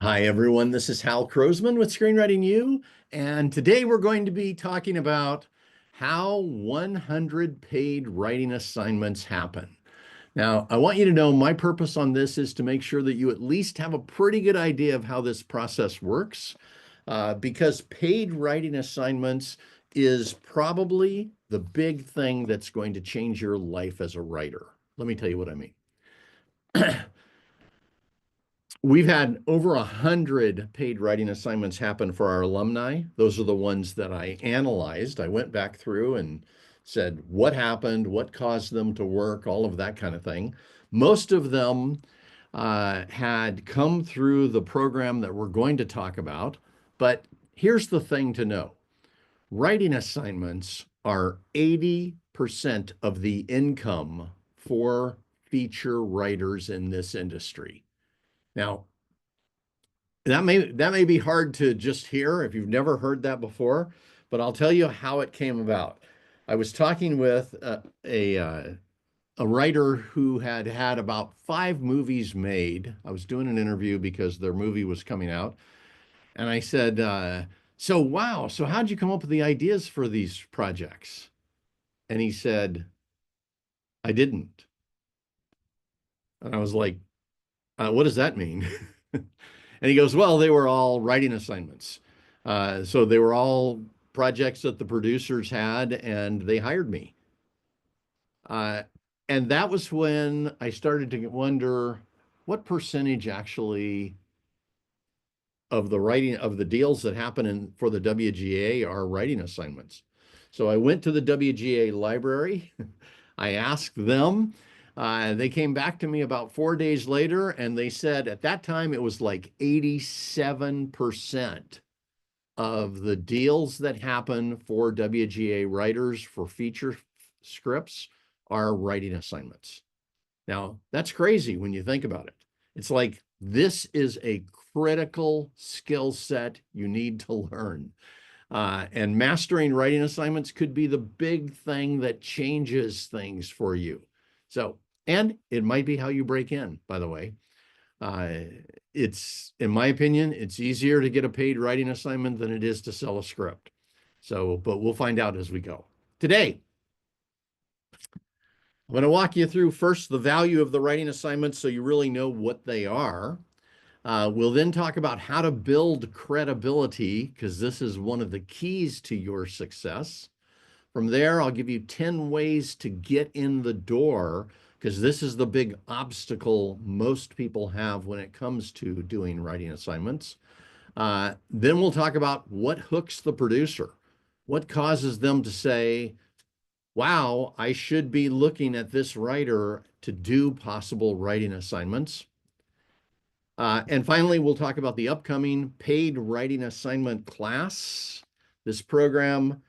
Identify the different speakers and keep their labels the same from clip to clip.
Speaker 1: Hi, everyone. This is Hal Krosman with Screenwriting U, and today we're going to be talking about how 100 paid writing assignments happen. Now, I want you to know my purpose on this is to make sure that you at least have a pretty good idea of how this process works, because paid writing assignments is probably the big thing that's going to change your life as a writer. Let me tell you what I mean. We've had over 100 paid writing assignments happen for our alumni. Those are the ones that I analyzed. I went back through and said what happened, what caused them to work, all of that kind of thing. Most of them had come through the program that we're going to talk about. But here's the thing to know. Writing assignments are 80% of the income for feature writers in this industry. Now, that may be hard to just hear if you've never heard that before, but I'll tell you how it came about. I was talking with a writer who had had about 5 movies made. I was doing an interview because their movie was coming out, and I said, "So wow, so how'd you come up with the ideas for these projects?" And he said, "I didn't." And I was like, "What does that mean?" And he goes, well, they were all writing assignments. So they were all projects that the producers had, and they hired me. Uh, and that was when I started to wonder what percentage actually of the writing of the deals that happen for the WGA are writing assignments. So I went to the WGA library. I asked them. They came back to me about 4 days later, and they said at that time it was like 87% of the deals that happen for WGA writers for feature scripts are writing assignments. Now, that's crazy when you think about it. It's like this is a critical skill set you need to learn. And mastering writing assignments could be the big thing that changes things for you. So, and it might be how you break in, by the way. Uh, in my opinion, it's easier to get a paid writing assignment than it is to sell a script. So, but we'll find out as we go. Today, I'm going to walk you through first the value of the writing assignments so you really know what they are. We'll then talk about how to build credibility because this is one of the keys to your success. From there, I'll give you 10 ways to get in the door because this is the big obstacle most people have when it comes to doing writing assignments. Then we'll talk about what hooks the producer, what causes them to say, wow, I should be looking at this writer to do possible writing assignments. And finally, we'll talk about the upcoming paid writing assignment class. This program,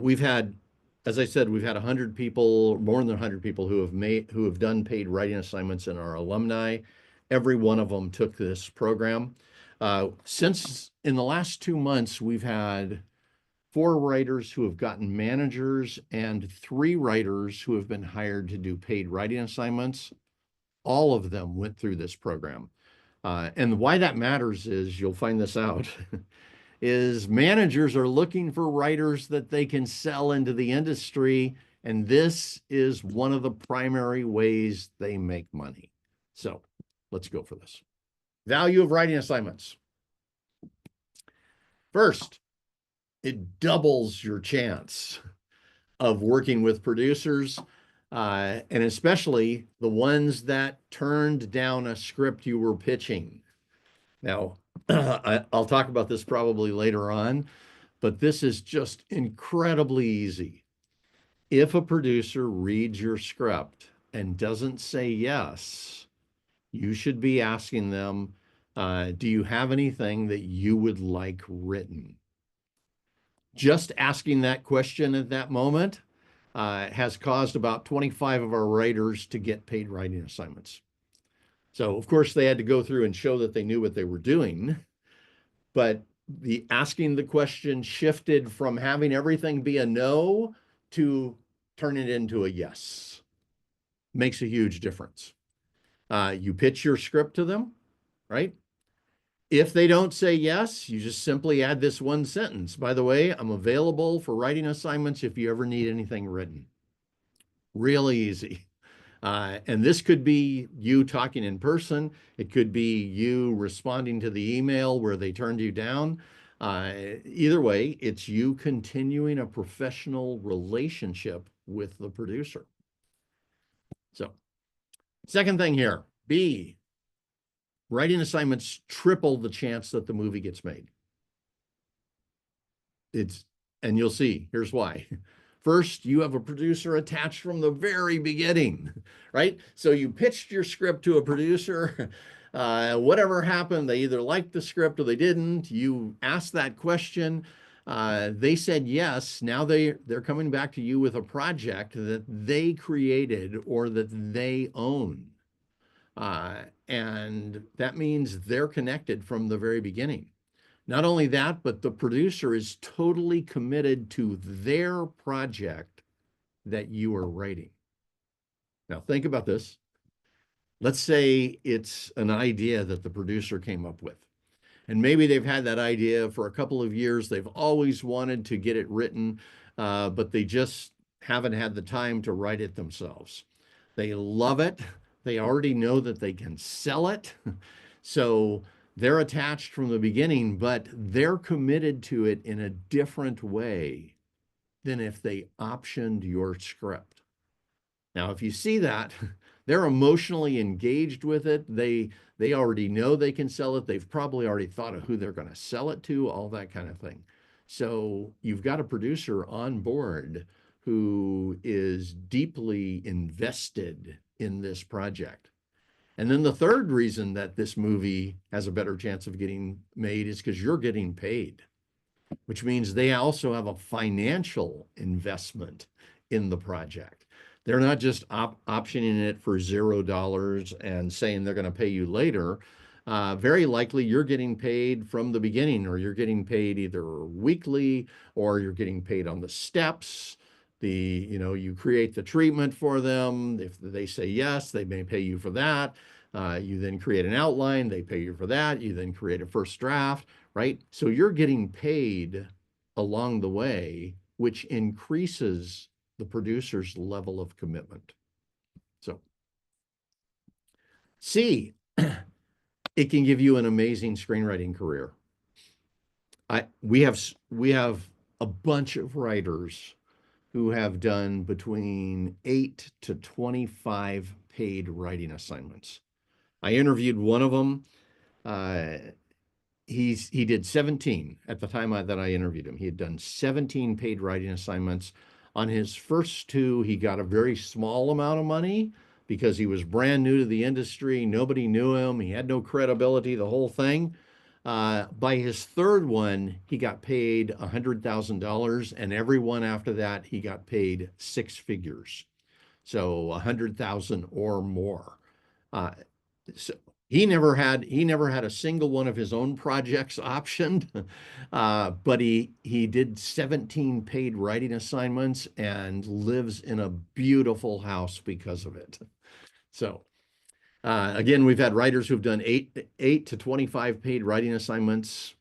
Speaker 1: we've had, as I said, we've had 100 people, more than 100 people who have done paid writing assignments in our alumni. Every one of them took this program. Since in the last 2 months, we've had 4 writers who have gotten managers and 3 writers who have been hired to do paid writing assignments. All of them went through this program. And why that matters is you'll find this out is managers are looking for writers that they can sell into the industry. And this is one of the primary ways they make money. So let's go for this. Value of writing assignments. First, it doubles your chance of working with producers, and especially the ones that turned down a script you were pitching. Now, I'll talk about this probably later on, but this is just incredibly easy. If a producer reads your script and doesn't say yes, you should be asking them, do you have anything that you would like written? Just asking that question at that moment has caused about 25 of our writers to get paid writing assignments. So, of course, they had to go through and show that they knew what they were doing. But the asking the question shifted from having everything be a no to turn it into a yes. Makes a huge difference. You pitch your script to them, right? If they don't say yes, you just simply add this one sentence. By the way, I'm available for writing assignments if you ever need anything written. Really easy. And this could be you talking in person. It could be you responding to the email where they turned you down. Either way, it's you continuing a professional relationship with the producer. So, second thing here, B, writing assignments triple the chance that the movie gets made. And you'll see, here's why. First, you have a producer attached from the very beginning, right? So you pitched your script to a producer. Whatever happened, they either liked the script or they didn't. You asked that question. They said yes. Now they're coming back to you with a project that they created or that they own. And that means they're connected from the very beginning. Not only that, but the producer is totally committed to their project that you are writing. Now, think about this. Let's say it's an idea that the producer came up with. And maybe they've had that idea for a couple of years. They've always wanted to get it written, but they just haven't had the time to write it themselves. They love it. They already know that they can sell it. So they're attached from the beginning, but they're committed to it in a different way than if they optioned your script. Now, if you see that, they're emotionally engaged with it. They already know they can sell it. They've probably already thought of who they're going to sell it to, all that kind of thing. So you've got a producer on board who is deeply invested in this project. And then the third reason that this movie has a better chance of getting made is because you're getting paid, which means they also have a financial investment in the project. They're not just optioning it for $0 and saying they're going to pay you later. Very likely you're getting paid from the beginning, or you're getting paid either weekly or you're getting paid on the steps. You create the treatment for them. If they say yes, they may pay you for that. You then create an outline, they pay you for that. You then create a first draft, right? So you're getting paid along the way, which increases the producer's level of commitment. So C, it can give you an amazing screenwriting career. We have a bunch of writers who have done between 8 to 25 paid writing assignments. I interviewed one of them. He did 17 at the time that I interviewed him. He had done 17 paid writing assignments. On his first two, he got a very small amount of money because he was brand new to the industry. Nobody knew him. He had no credibility, the whole thing. By his third one, he got paid $100,000, and every one after that, he got paid six figures. So 100,000 or more. So he never had a single one of his own projects optioned, but he did 17 paid writing assignments and lives in a beautiful house because of it. So again, we've had writers who've done 8 to 25 paid writing assignments,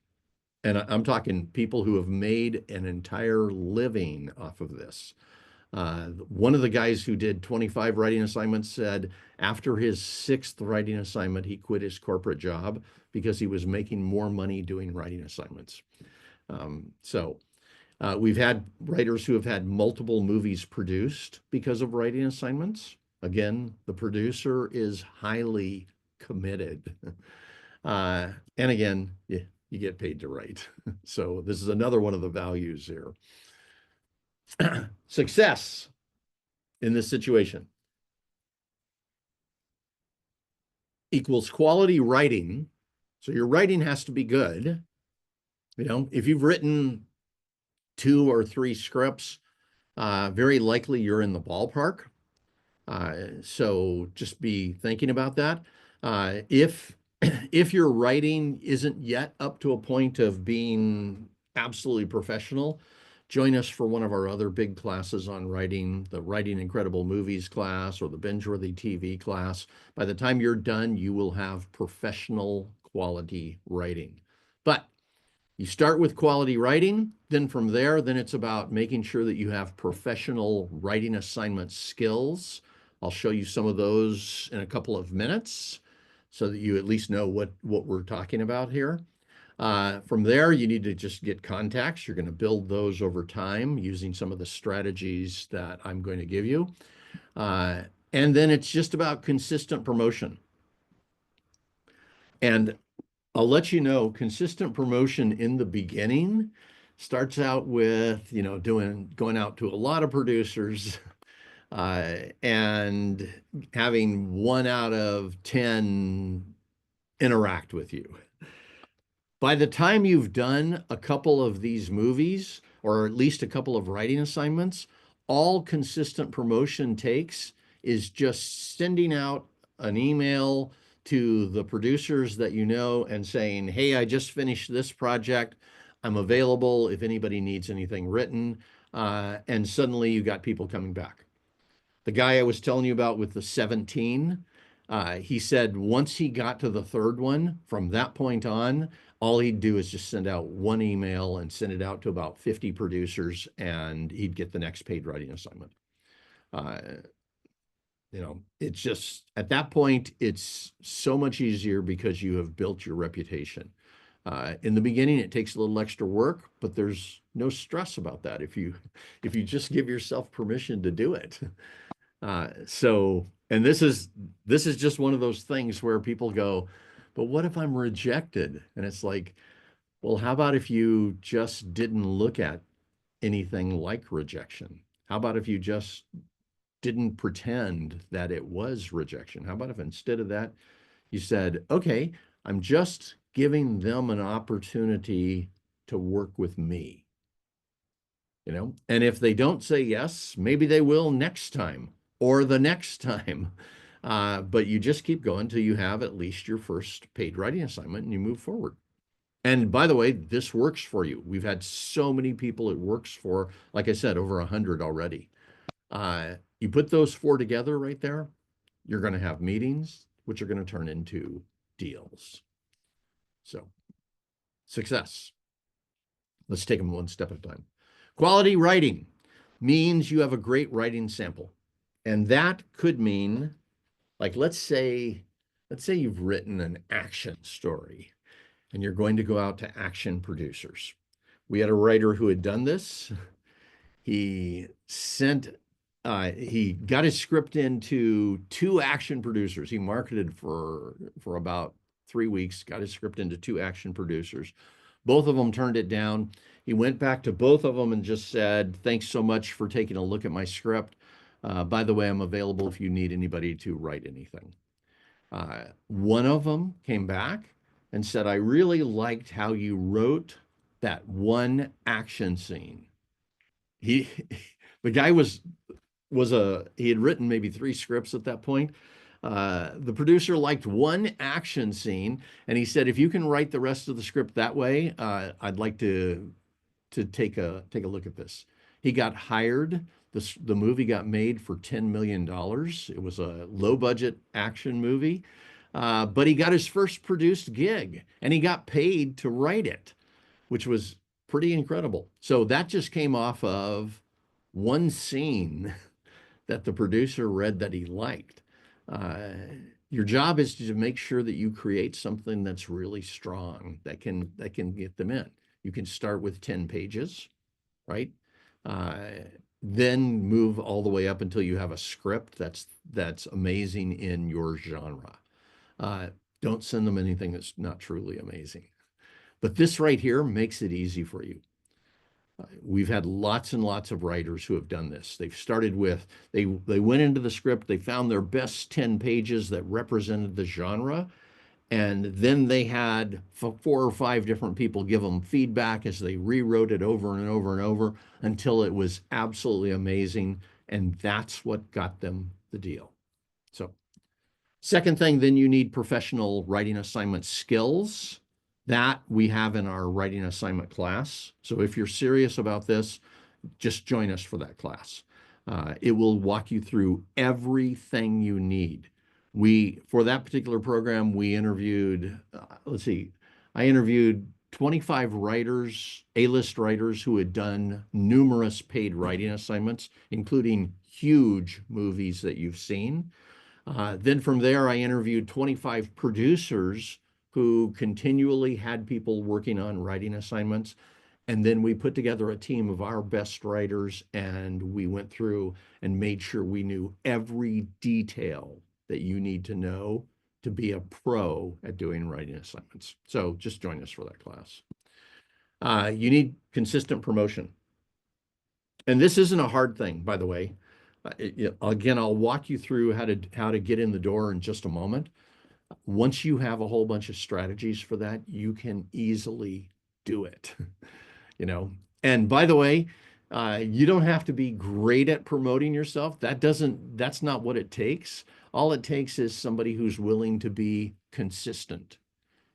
Speaker 1: and I'm talking people who have made an entire living off of this. One of the guys who did 25 writing assignments said after his sixth writing assignment, he quit his corporate job because he was making more money doing writing assignments. We've had writers who have had multiple movies produced because of writing assignments. Again, the producer is highly committed. And again, you get paid to write. So this is another one of the values here. Success in this situation equals quality writing. So your writing has to be good. If you've written 2 or 3 scripts, very likely you're in the ballpark. So just be thinking about that. If your writing isn't yet up to a point of being absolutely professional, join us for one of our other big classes on writing, the Writing Incredible Movies class or the Binge-Worthy TV class. By the time you're done, you will have professional quality writing. But you start with quality writing, then from there, then it's about making sure that you have professional writing assignment skills. I'll show you some of those in a couple of minutes so that you at least know what we're talking about here. From there, you need to just get contacts. You're going to build those over time using some of the strategies that I'm going to give you. And then it's just about consistent promotion. And I'll let you know, consistent promotion in the beginning starts out with, going out to a lot of producers and having 1 out of 10 interact with you. By the time you've done a couple of these movies, or at least a couple of writing assignments, all consistent promotion takes is just sending out an email to the producers that you know and saying, hey, I just finished this project. I'm available if anybody needs anything written. And suddenly you got people coming back. The guy I was telling you about with the 17, he said once he got to the third one, from that point on, all he'd do is just send out one email and send it out to about 50 producers, and he'd get the next paid writing assignment. It's just at that point, it's so much easier because you have built your reputation. In the beginning, it takes a little extra work, but there's no stress about that if you just give yourself permission to do it. And this is just one of those things where people go, but what if I'm rejected? And it's like, well, how about if you just didn't look at anything like rejection? How about if you just didn't pretend that it was rejection? How about if instead of that, you said, okay, I'm just giving them an opportunity to work with me, and if they don't say yes, maybe they will next time or the next time. But you just keep going till you have at least your first paid writing assignment and you move forward. And by the way, this works for you. We've had so many people it works for, like I said, over 100 already. You put those 4 together right there, you're going to have meetings, which are going to turn into deals. So, success. Let's take them one step at a time. Quality writing means you have a great writing sample. And that could mean, like, let's say you've written an action story and you're going to go out to action producers. We had a writer who had done this. He got his script into 2 action producers. He marketed for about 3 weeks, got his script into 2 action producers. Both of them turned it down. He went back to both of them and just said, thanks so much for taking a look at my script. By the way, I'm available if you need anybody to write anything. One of them came back and said, I really liked how you wrote that one action scene. The guy he had written maybe 3 scripts at that point. The producer liked one action scene, and he said, if you can write the rest of the script that way, I'd like to take a look at this. He got hired. The movie got made for $10 million. It was a low budget action movie, but he got his first produced gig and he got paid to write it, which was pretty incredible. So that just came off of one scene that the producer read that he liked. Your job is to make sure that you create something that's really strong that can get them in. You can start with 10 pages, right? Then move all the way up until you have a script that's amazing in your genre. Don't send them anything that's not truly amazing. But this right here makes it easy for you. We've had lots and lots of writers who have done this. They've started with, they went into the script, they found their best 10 pages that represented the genre, and then they had 4 or 5 different people give them feedback as they rewrote it over and over and over until it was absolutely amazing, and that's what got them the deal. So, second thing, then you need professional writing assignment skills. That we have in our writing assignment class. So if you're serious about this, just join us for that class. It will walk you through everything you need. For that particular program, we interviewed, let's see, I interviewed 25 writers, A-list writers who had done numerous paid writing assignments, including huge movies that you've seen. Then from there, I interviewed 25 producers who continually had people working on writing assignments. And then we put together a team of our best writers, and we went through and made sure we knew every detail that you need to know to be a pro at doing writing assignments. So just join us for that class. You need consistent promotion. And this isn't a hard thing, by the way. Again, I'll walk you through how to get in the door in just a moment. Once you have a whole bunch of strategies for that, you can easily do it. You know, and by the way, you don't have to be great at promoting yourself. That's not what it takes. All it takes is somebody who's willing to be consistent.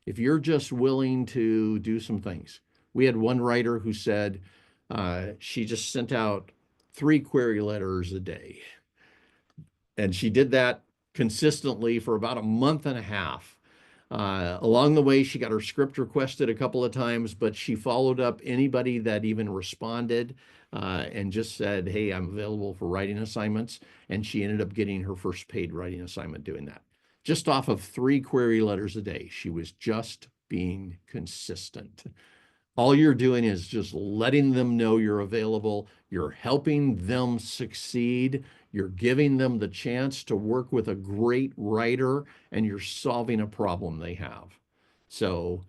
Speaker 1: If you're just willing to do some things. We had one writer who said she just sent out 3 query letters a day. And she did that consistently for about a month and a half. Along the way, she got her script requested a couple of times, but she followed up anybody that even responded and just said, hey, I'm available for writing assignments. And she ended up getting her first paid writing assignment doing that. Just off of 3 query letters a day. She was just being consistent. All you're doing is just letting them know you're available. You're helping them succeed. You're giving them the chance to work with a great writer, and you're solving a problem they have. So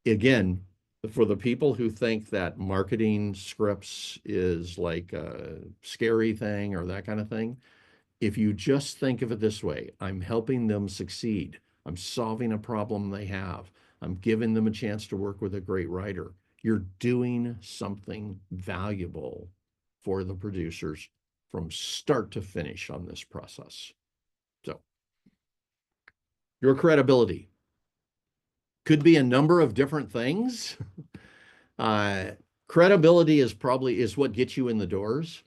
Speaker 1: again, for the people who think that marketing scripts is like a scary thing or that kind of thing, if you just think of it this way, I'm helping them succeed. I'm solving a problem they have. I'm giving them a chance to work with a great writer. You're doing something valuable for the producers from start to finish on this process. So your credibility could be a number of different things. Credibility is what gets you in the doors.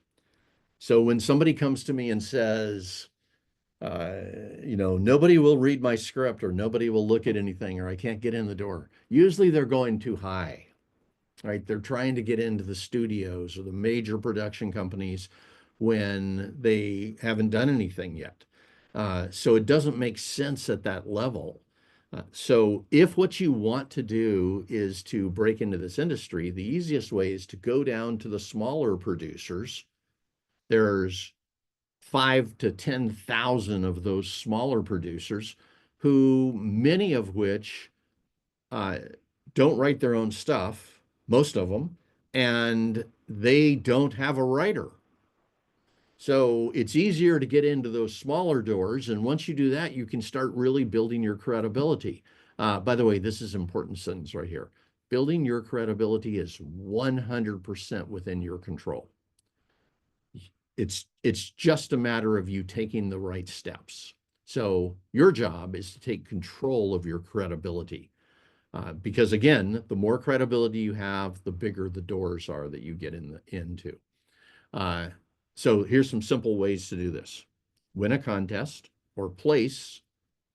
Speaker 1: So when somebody comes to me and says, nobody will read my script, or nobody will look at anything, or I can't get in the door, usually they're going too high. Right? They're trying to get into the studios or the major production companies when they haven't done anything yet. So it doesn't make sense at that level. So if what you want to do is to break into this industry, the easiest way is to go down to the smaller producers. There's 5 to 10,000 of those smaller producers, who many of which don't write their own stuff, most of them, and they don't have a writer. So it's easier to get into those smaller doors. And once you do that, you can start really building your credibility. By the way, this is an important sentence right here. Building your credibility is 100% within your control. It's just a matter of you taking the right steps. So your job is to take control of your credibility. Because again, the more credibility you have, the bigger the doors are that you get into. So here's some simple ways to do this. Win a contest or place,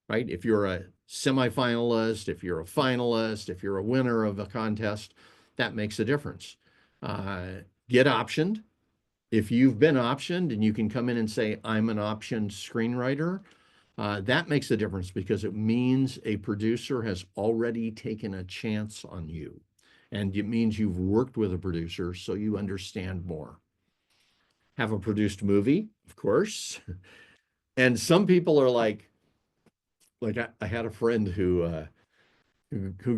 Speaker 1: right? If you're a semifinalist, if you're a finalist, if you're a winner of a contest, that makes a difference. Get optioned. If you've been optioned and you can come in and say, I'm an optioned screenwriter, that makes a difference, because it means a producer has already taken a chance on you. And it means you've worked with a producer, so you understand more. Have a produced movie, of course. And some people are like I had a friend who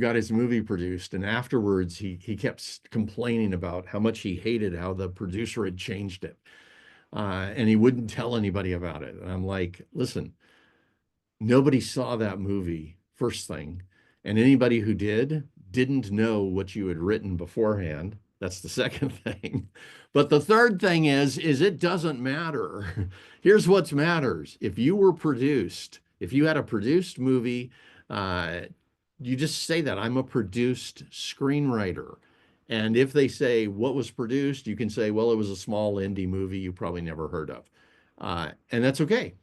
Speaker 1: got his movie produced, and afterwards he kept complaining about how much he hated how the producer had changed it. And he wouldn't tell anybody about it. And I'm like, listen, nobody saw that movie, first thing. And anybody who didn't know what you had written beforehand. That's the second thing. But the third thing is it doesn't matter. Here's what matters. If you were produced, if you had a produced movie, you just say that I'm a produced screenwriter. And if they say what was produced, you can say, well, it was a small indie movie you probably never heard of. And that's okay.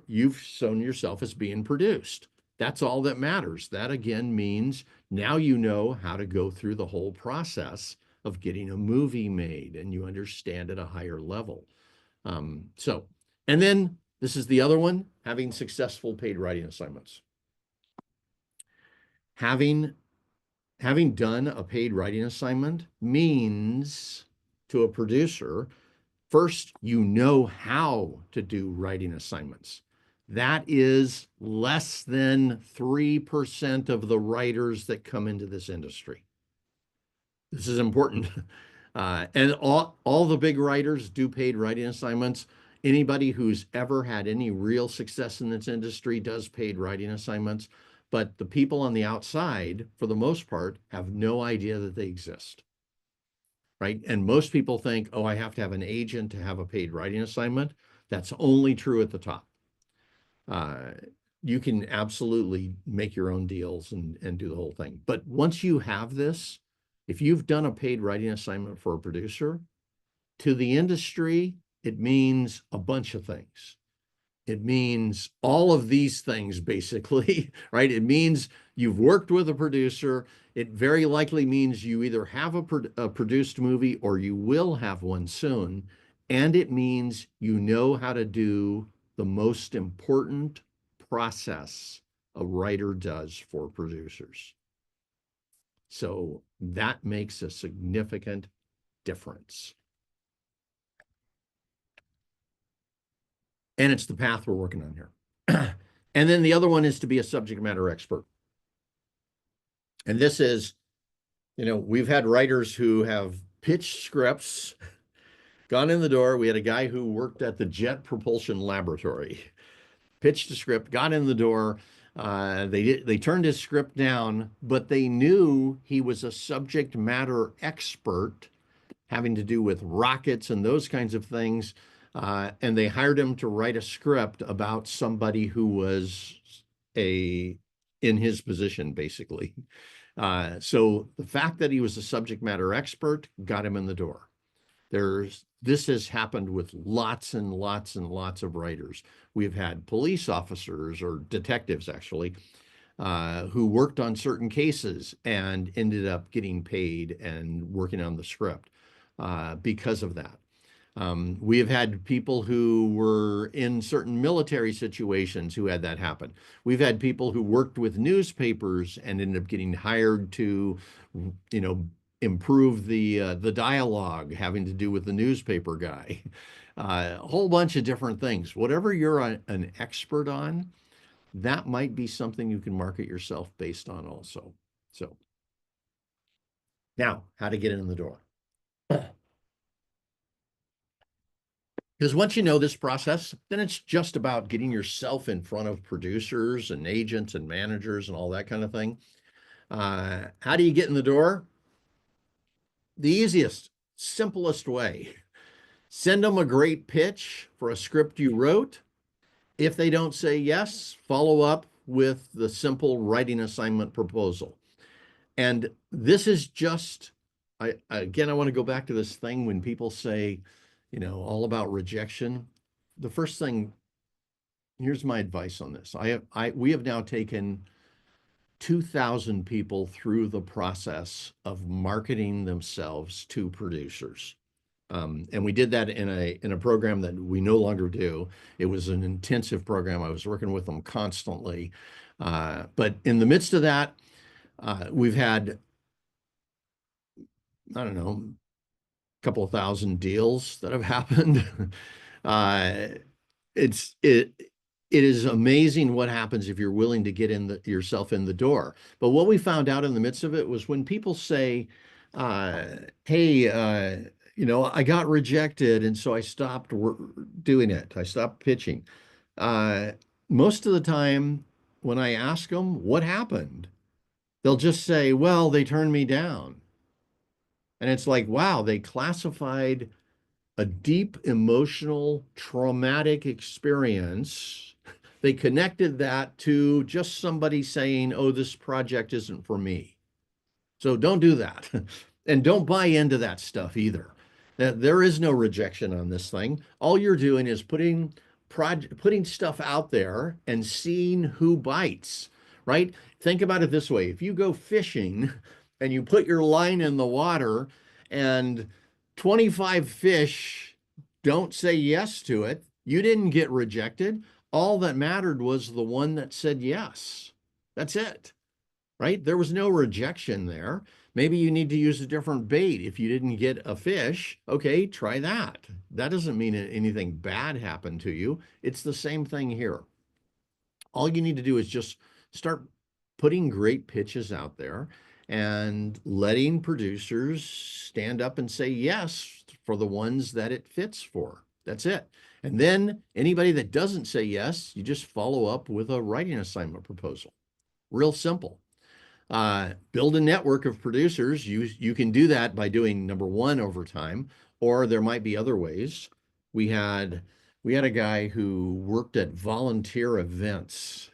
Speaker 1: you've shown yourself as being produced. That's all that matters. That again means now you know how to go through the whole process of getting a movie made and you understand at a higher level. So, and then this is the other one, having successful paid writing assignments. Having done a paid writing assignment means to a producer, first, you know how to do writing assignments. That is less than 3% of the writers that come into this industry. This is important. And all the big writers do paid writing assignments. Anybody who's ever had any real success in this industry does paid writing assignments. But the people on the outside, for the most part, have no idea that they exist. Right? And most people think, oh, I have to have an agent to have a paid writing assignment. That's only true at the top. You can absolutely make your own deals and do the whole thing. But once you have this, if you've done a paid writing assignment for a producer, to the industry, it means a bunch of things. It means all of these things, basically, right? It means you've worked with a producer. It very likely means you either have a produced movie or you will have one soon. And it means you know how to do the most important process a writer does for producers. So that makes a significant difference. And it's the path we're working on here. And then the other one is to be a subject matter expert. And this is, we've had writers who have pitched scripts, gone in the door. We had a guy who worked at the Jet Propulsion Laboratory, pitched a script, got in the door. They turned his script down, but they knew he was a subject matter expert having to do with rockets and those kinds of things. And they hired him to write a script about somebody who was in his position, basically. So the fact that he was a subject matter expert got him in the door. This has happened with lots and lots and lots of writers. We've had police officers or detectives, actually, who worked on certain cases and ended up getting paid and working on the script because of that. We have had people who were in certain military situations who had that happen. We've had people who worked with newspapers and ended up getting hired to, improve the dialogue having to do with the newspaper guy. A whole bunch of different things. Whatever you're an expert on, that might be something you can market yourself based on also. So now, how to get in the door. Because once you know this process, then it's just about getting yourself in front of producers and agents and managers and all that kind of thing. How do you get in the door? The easiest, simplest way. Send them a great pitch for a script you wrote. If they don't say yes, follow up with the simple writing assignment proposal. And this is just, I want to go back to this thing when people say, all about rejection. The first thing, here's my advice on this. We have now taken 2,000 people through the process of marketing themselves to producers. And we did that in a program that we no longer do. It was an intensive program. I was working with them constantly. But in the midst of that, we've had, I don't know, a couple of thousand deals that have happened. It is amazing what happens if you're willing to get yourself in the door. But what we found out in the midst of it was when people say, hey, I got rejected, and so I stopped doing it. I stopped pitching. Most of the time, when I ask them what happened, they'll just say, well, they turned me down. And it's like, wow, they classified a deep emotional traumatic experience. They connected that to just somebody saying, oh, this project isn't for me. So don't do that. And don't buy into that stuff either. There is no rejection on this thing. All you're doing is putting putting stuff out there and seeing who bites, right? Think about it this way. If you go fishing and you put your line in the water and 25 fish don't say yes to it, you didn't get rejected. All that mattered was the one that said yes. That's it, right? There was no rejection there. Maybe you need to use a different bait. If you didn't get a fish, okay, try that. That doesn't mean anything bad happened to you. It's the same thing here. All you need to do is just start putting great pitches out there and letting producers stand up and say yes for the ones that it fits for. That's it. And then anybody that doesn't say yes, you just follow up with a writing assignment proposal. Real simple. Build a network of producers. You can do that by doing number one, overtime, or there might be other ways. We had a guy who worked at volunteer events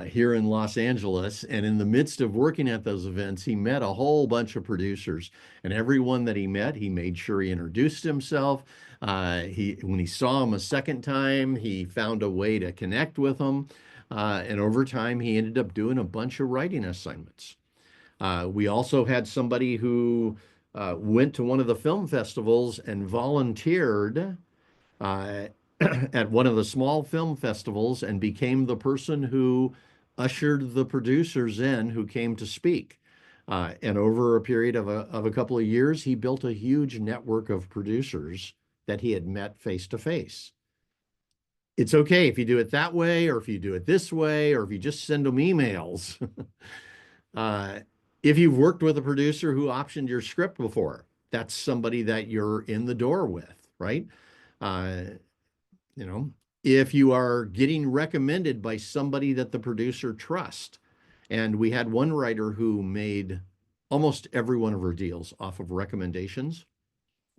Speaker 1: here in Los Angeles, and in the midst of working at those events, he met a whole bunch of producers, and everyone that he met, he made sure he introduced himself. When he saw him a second time, he found a way to connect with them. And over time, he ended up doing a bunch of writing assignments. We also had somebody who went to one of the film festivals and volunteered at one of the small film festivals and became the person who ushered the producers in who came to speak. And over a period of a couple of years, he built a huge network of producers that he had met face to face. It's okay if you do it that way, or if you do it this way, or if you just send them emails. If you've worked with a producer who optioned your script before, that's somebody that you're in the door with, right? You know, if you are getting recommended by somebody that the producer trusts, and we had one writer who made almost every one of her deals off of recommendations.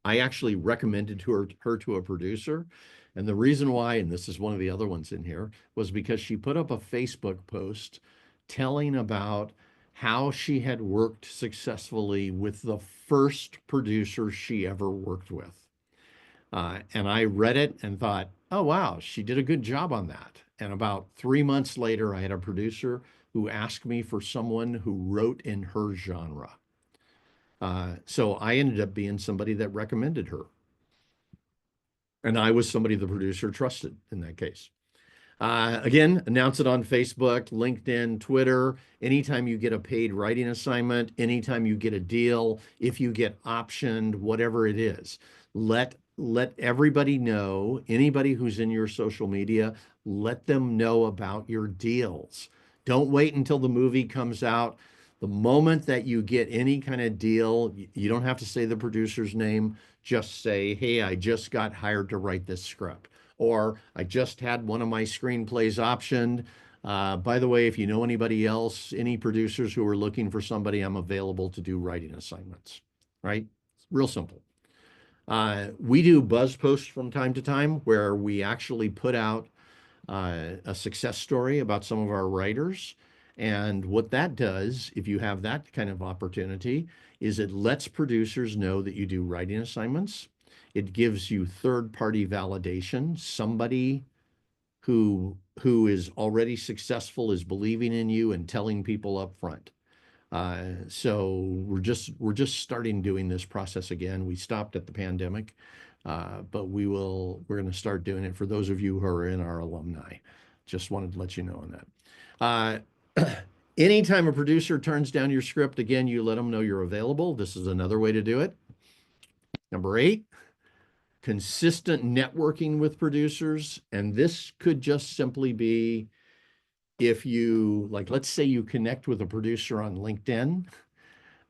Speaker 1: I actually recommended her to a producer. And the reason why, and this is one of the other ones in here, was because she put up a Facebook post telling about how she had worked successfully with the first producer she ever worked with. And I read it and thought, oh, wow, she did a good job on that. And about 3 months later, I had a producer who asked me for someone who wrote in her genre. So I ended up being somebody that recommended her. And I was somebody the producer trusted in that case. Again, announce it on Facebook, LinkedIn, Twitter. Anytime you get a paid writing assignment, anytime you get a deal, if you get optioned, whatever it is, let everybody know, anybody who's in your social media, let them know about your deals. Don't wait until the movie comes out. The moment that you get any kind of deal, you don't have to say the producer's name. Just say, hey, I just got hired to write this script. Or I just had one of my screenplays optioned. By the way, if you know anybody else, any producers who are looking for somebody, I'm available to do writing assignments, right? Real simple. We do buzz posts from time to time where we actually put out a success story about some of our writers. And what that does, if you have that kind of opportunity, is it lets producers know that you do writing assignments. It gives you third-party validation. Somebody who is already successful is believing in you and telling people up front. So we're just starting doing this process again. We stopped at the pandemic, but we're going to start doing it for those of you who are in our alumni. Just wanted to let you know on that. Anytime a producer turns down your script, again, you let them know you're available. This is another way to do it. Number 8, consistent networking with producers. And this could just simply be if you, like, let's say you connect with a producer on LinkedIn,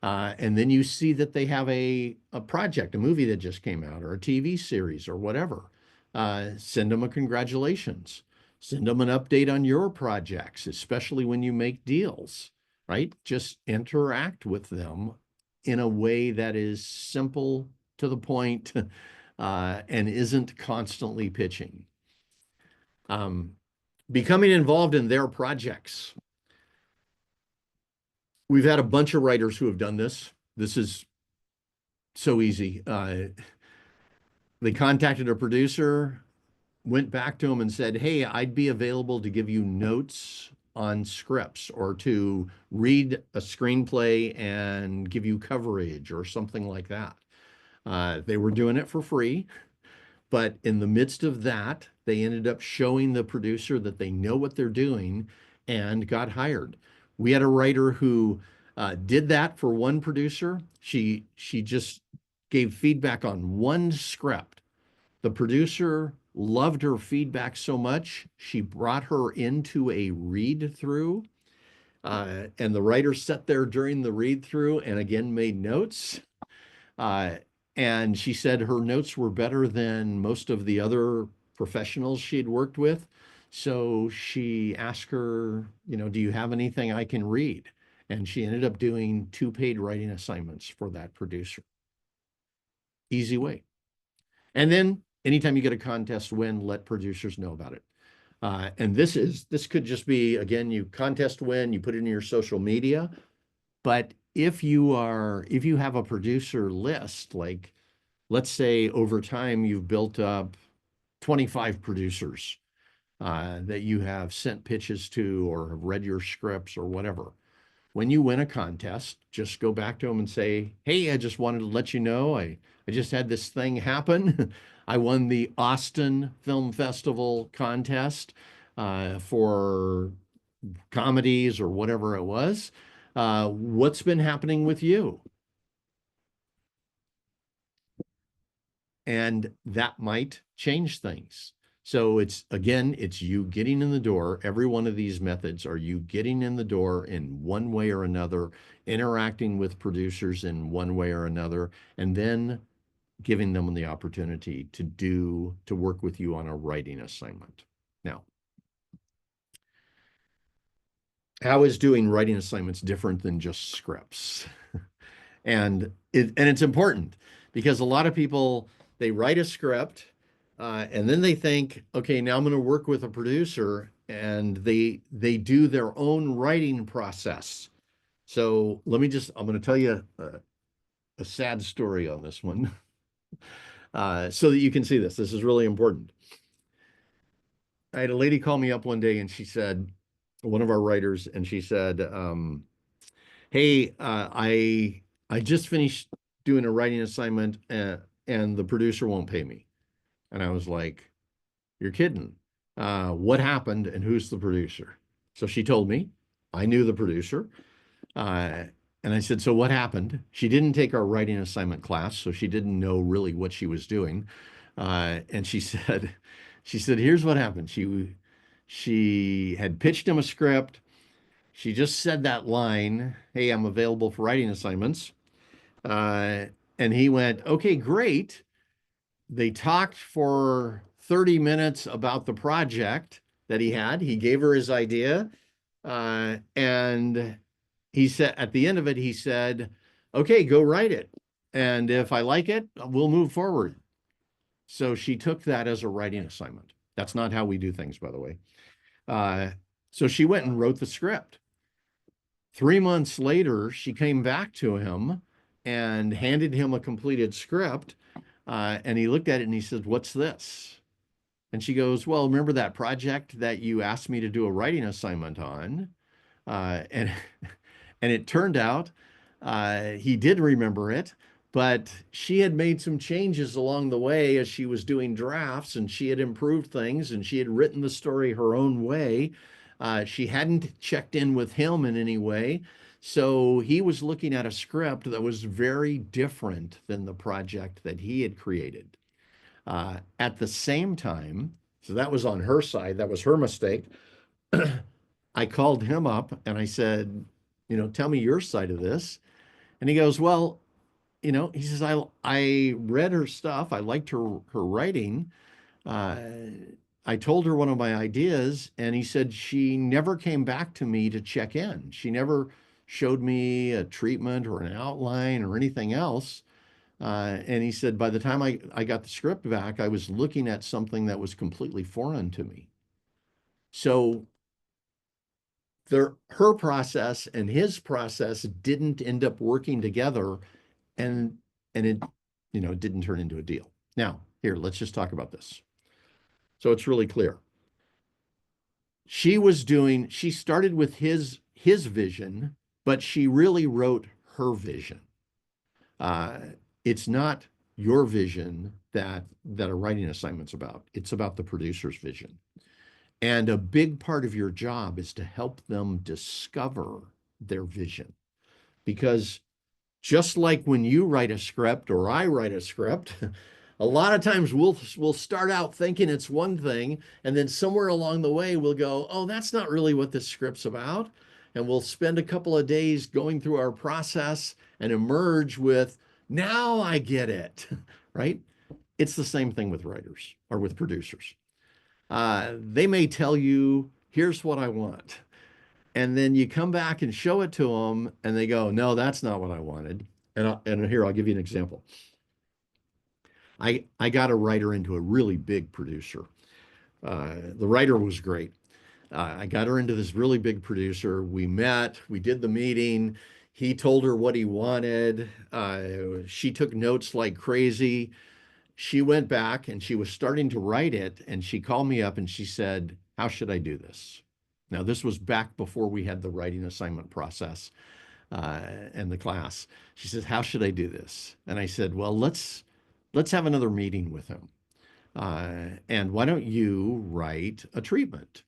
Speaker 1: and then you see that they have a project, a movie that just came out, or a TV series, or whatever. Send them a congratulations. Send them an update on your projects, especially when you make deals, right? Just interact with them in a way that is simple, to the point, and isn't constantly pitching. Becoming involved in their projects. We've had a bunch of writers who have done this. This is so easy. They contacted a producer. went back to him and said, "Hey, I'd be available to give you notes on scripts or to read a screenplay and give you coverage or something like that." They were doing it for free, but in the midst of that, they ended up showing the producer that they know what they're doing and got hired. We had a writer who did that for one producer. She just gave feedback on one script. The producer loved her feedback so much, she brought her into a read through. And the writer sat there during the read through and again made notes. Uh, and she said her notes were better than most of the other professionals she'd worked with. So she asked her, do you have anything I can read? And she ended up doing 2 paid writing assignments for that producer. Easy way. And then anytime you get a contest win, let producers know about it. And this could just be, again, you contest win, you put it in your social media. But if you have a producer list, like let's say over time you've built up 25 producers that you have sent pitches to or have read your scripts or whatever. When you win a contest, just go back to them and say, "Hey, I just wanted to let you know I just had this thing happen. I won the Austin Film Festival contest for comedies or whatever it was. What's been happening with you?" And that might change things. So it's you getting in the door. Every one of these methods are you getting in the door in one way or another, interacting with producers in one way or another, and then giving them the opportunity to work with you on a writing assignment. Now, how is doing writing assignments different than just scripts? And it's important because a lot of people, they write a script and then they think, okay, now I'm going to work with a producer, and they do their own writing process. So I'm going to tell you a sad story on this one so that you can see this. This is really important. I had a lady call me up one day and she said, one of our writers, and she said, "Hey, I just finished doing a writing assignment and the producer won't pay me." And I was like, "You're kidding. What happened and who's the producer?" So she told me. I knew the producer. Uh, and I said, "So what happened?" She didn't take our writing assignment class, so she didn't know really what she was doing. And she said, "Here's what happened. She had pitched him a script. She just said that line, 'Hey, I'm available for writing assignments.' Uh, and he went, 'Okay, great.' They talked for 30 minutes about the project that he had. He gave her his idea. And he said, at the end of it, he said, 'Okay, go write it. And if I like it, we'll move forward.'" So she took that as a writing assignment. That's not how we do things, by the way. Uh, so she went and wrote the script. 3 months later, she came back to him and handed him a completed script. And he looked at it and he said, "What's this?" And she goes, "Well, remember that project that you asked me to do a writing assignment on?" And and it turned out he did remember it, but she had made some changes along the way as she was doing drafts, and she had improved things, and she had written the story her own way. She hadn't checked in with him in any way. So he was looking at a script that was very different than the project that he had created. At the same time, so that was on her side, that was her mistake. I called him up and I said, "Tell me your side of this." And he goes, "Well, he says, I read her stuff. I liked her writing. Uh, I told her one of my ideas, and he said she never came back to me to check in. She never showed me a treatment or an outline or anything else." And he said, by the time I got the script back, I was looking at something that was completely foreign to me. So her process and his process didn't end up working together, and it didn't turn into a deal. Now, here, let's just talk about this. So it's really clear. She started with his vision, but she really wrote her vision. Uh, it's not your vision that a writing assignment's about. It's about the producer's vision. And a big part of your job is to help them discover their vision. Because just like when you write a script or I write a script, a lot of times we'll start out thinking it's one thing, and then somewhere along the way we'll go, oh, that's not really what this script's about. And we'll spend a couple of days going through our process and emerge with, now I get it, right? It's the same thing with writers or with producers. They may tell you, here's what I want. And then you come back and show it to them, and they go, no, that's not what I wanted. And here, I'll give you an example. I got a writer into a really big producer. The writer was great. I got her into this really big producer. We met, we did the meeting. He told her what he wanted. She took notes like crazy. She went back and she was starting to write it. And she called me up and she said, how should I do this? Now, this was back before we had the writing assignment process and the class. She says, how should I do this? And I said, well, let's have another meeting with him. And why don't you write a treatment?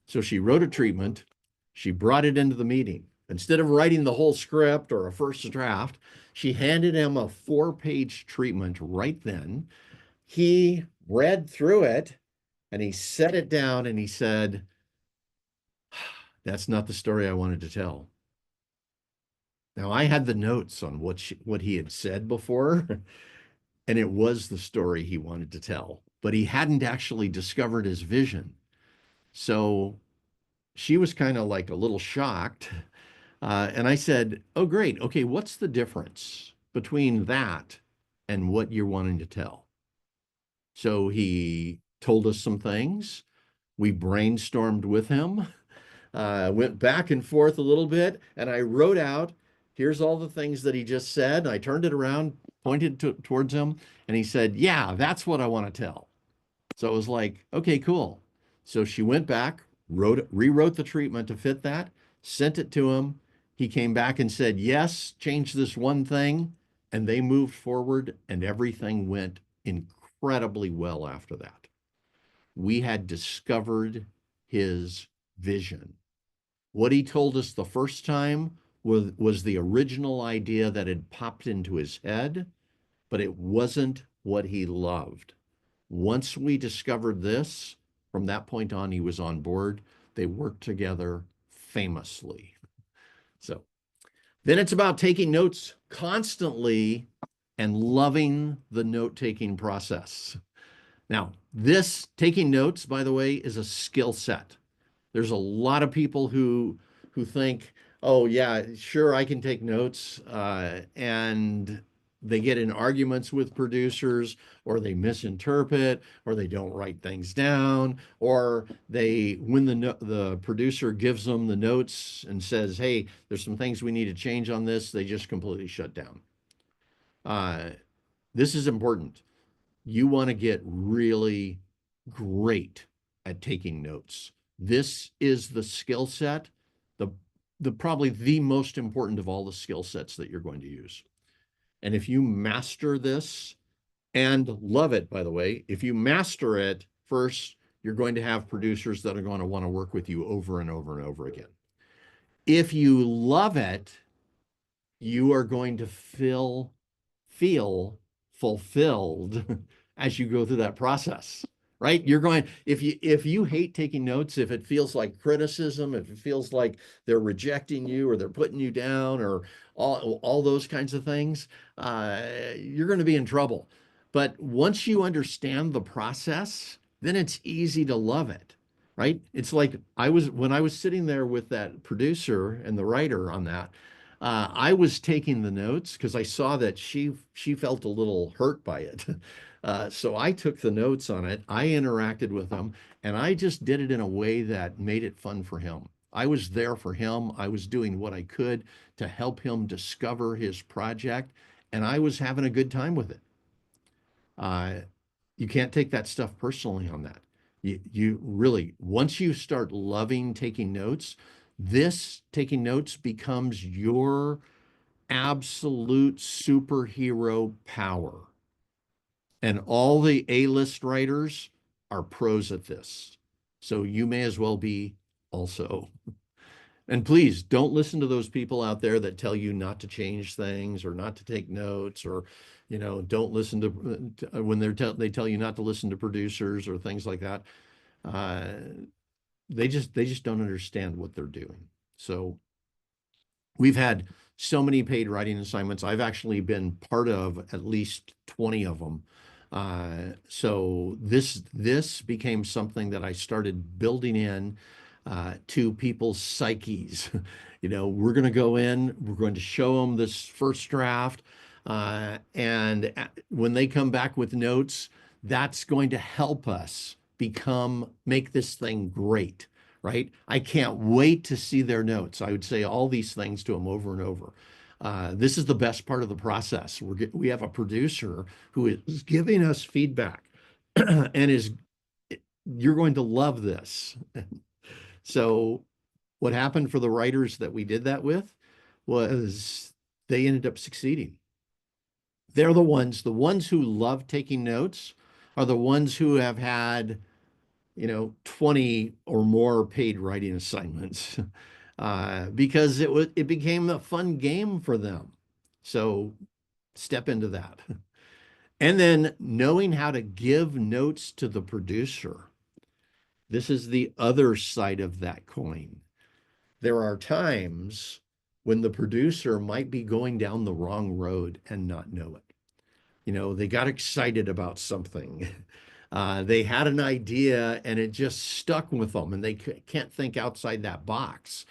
Speaker 1: So she wrote a treatment. She brought it into the meeting. Instead of writing the whole script or a first draft, she handed him a 4-page treatment right then. He read through it and he set it down and he said, that's not the story I wanted to tell. Now, I had the notes on what he had said before, and it was the story he wanted to tell, but he hadn't actually discovered his vision. So she was kind of like a little shocked. And I said, oh, great. Okay, what's the difference between that and what you're wanting to tell? So he told us some things. We brainstormed with him, went back and forth a little bit, and I wrote out, here's all the things that he just said. I turned it around, pointed towards him, and he said, yeah, that's what I want to tell. So it was like, okay, cool. So she went back, rewrote the treatment to fit that, sent it to him. He came back and said, yes, change this one thing. And they moved forward and everything went incredibly well after that. We had discovered his vision. What he told us the first time was the original idea that had popped into his head, but it wasn't what he loved. Once we discovered this, from that point on, he was on board. They worked together famously. So then it's about taking notes constantly and loving the note-taking process. Now, this taking notes, by the way, is a skill set. There's a lot of people who think, oh yeah, sure, I can take notes, and they get in arguments with producers, or they misinterpret, or they don't write things down, or when the producer gives them the notes and says, hey, there's some things we need to change on this, they just completely shut down. This is important. You want to get really great at taking notes. This is the skill set, probably the most important of all the skill sets that you're going to use. And if you master this and love it, by the way, if you master it first, you're going to have producers that are going to want to work with you over and over and over again. If you love it, you are going to feel fulfilled as you go through that process, right? You're going, if you hate taking notes, if it feels like criticism, if it feels like they're rejecting you or they're putting you down or all those kinds of things, you're going to be in trouble. But once you understand the process, then it's easy to love it, right? It's like when I was sitting there with that producer and the writer on that, I was taking the notes because I saw that she felt a little hurt by it. So I took the notes on it. I interacted with him, and I just did it in a way that made it fun for him. I was there for him. I was doing what I could to help him discover his project, and I was having a good time with it. You can't take that stuff personally on that. You really, once you start loving taking notes, this taking notes becomes your absolute superhero power. And all the A-list writers are pros at this. So you may as well be also. And please don't listen to those people out there that tell you not to change things or not to take notes, or, don't listen to when they tell you not to listen to producers or things like that. Uh, they just don't understand what they're doing. So we've had so many paid writing assignments. I've actually been part of at least 20 of them. So this became something that I started building in to people's psyches. We're going to go in, we're going to show them this first draft, and when they come back with notes, that's going to help us make this thing great, right? I can't wait to see their notes. I would say all these things to them over and over. This is the best part of the process. We have a producer who is giving us feedback and you're going to love this. So what happened for the writers that we did that with was they ended up succeeding. They're the ones who love taking notes are the ones who have had 20 or more paid writing assignments because it became a fun game for them. So step into that. And then knowing how to give notes to the producer. This is the other side of that coin. There are times when the producer might be going down the wrong road and not know it. They got excited about something. They had an idea and it just stuck with them and they can't think outside that box.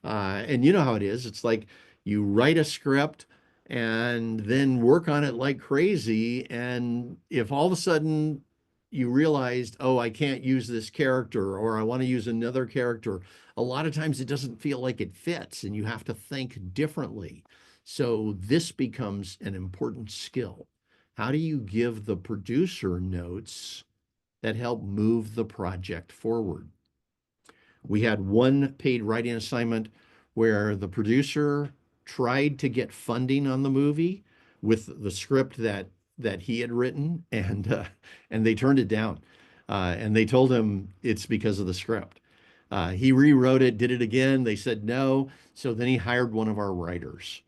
Speaker 1: And you know how it is. It's like you write a script and then work on it like crazy. And if all of a sudden you realized, oh, I can't use this character or I want to use another character, a lot of times it doesn't feel like it fits and you have to think differently. So this becomes an important skill. How do you give the producer notes that help move the project forward? We had one paid writing assignment where the producer tried to get funding on the movie with the script that he had written, and they turned it down. And they told him it's because of the script. He rewrote it, did it again. They said no. So then he hired one of our writers.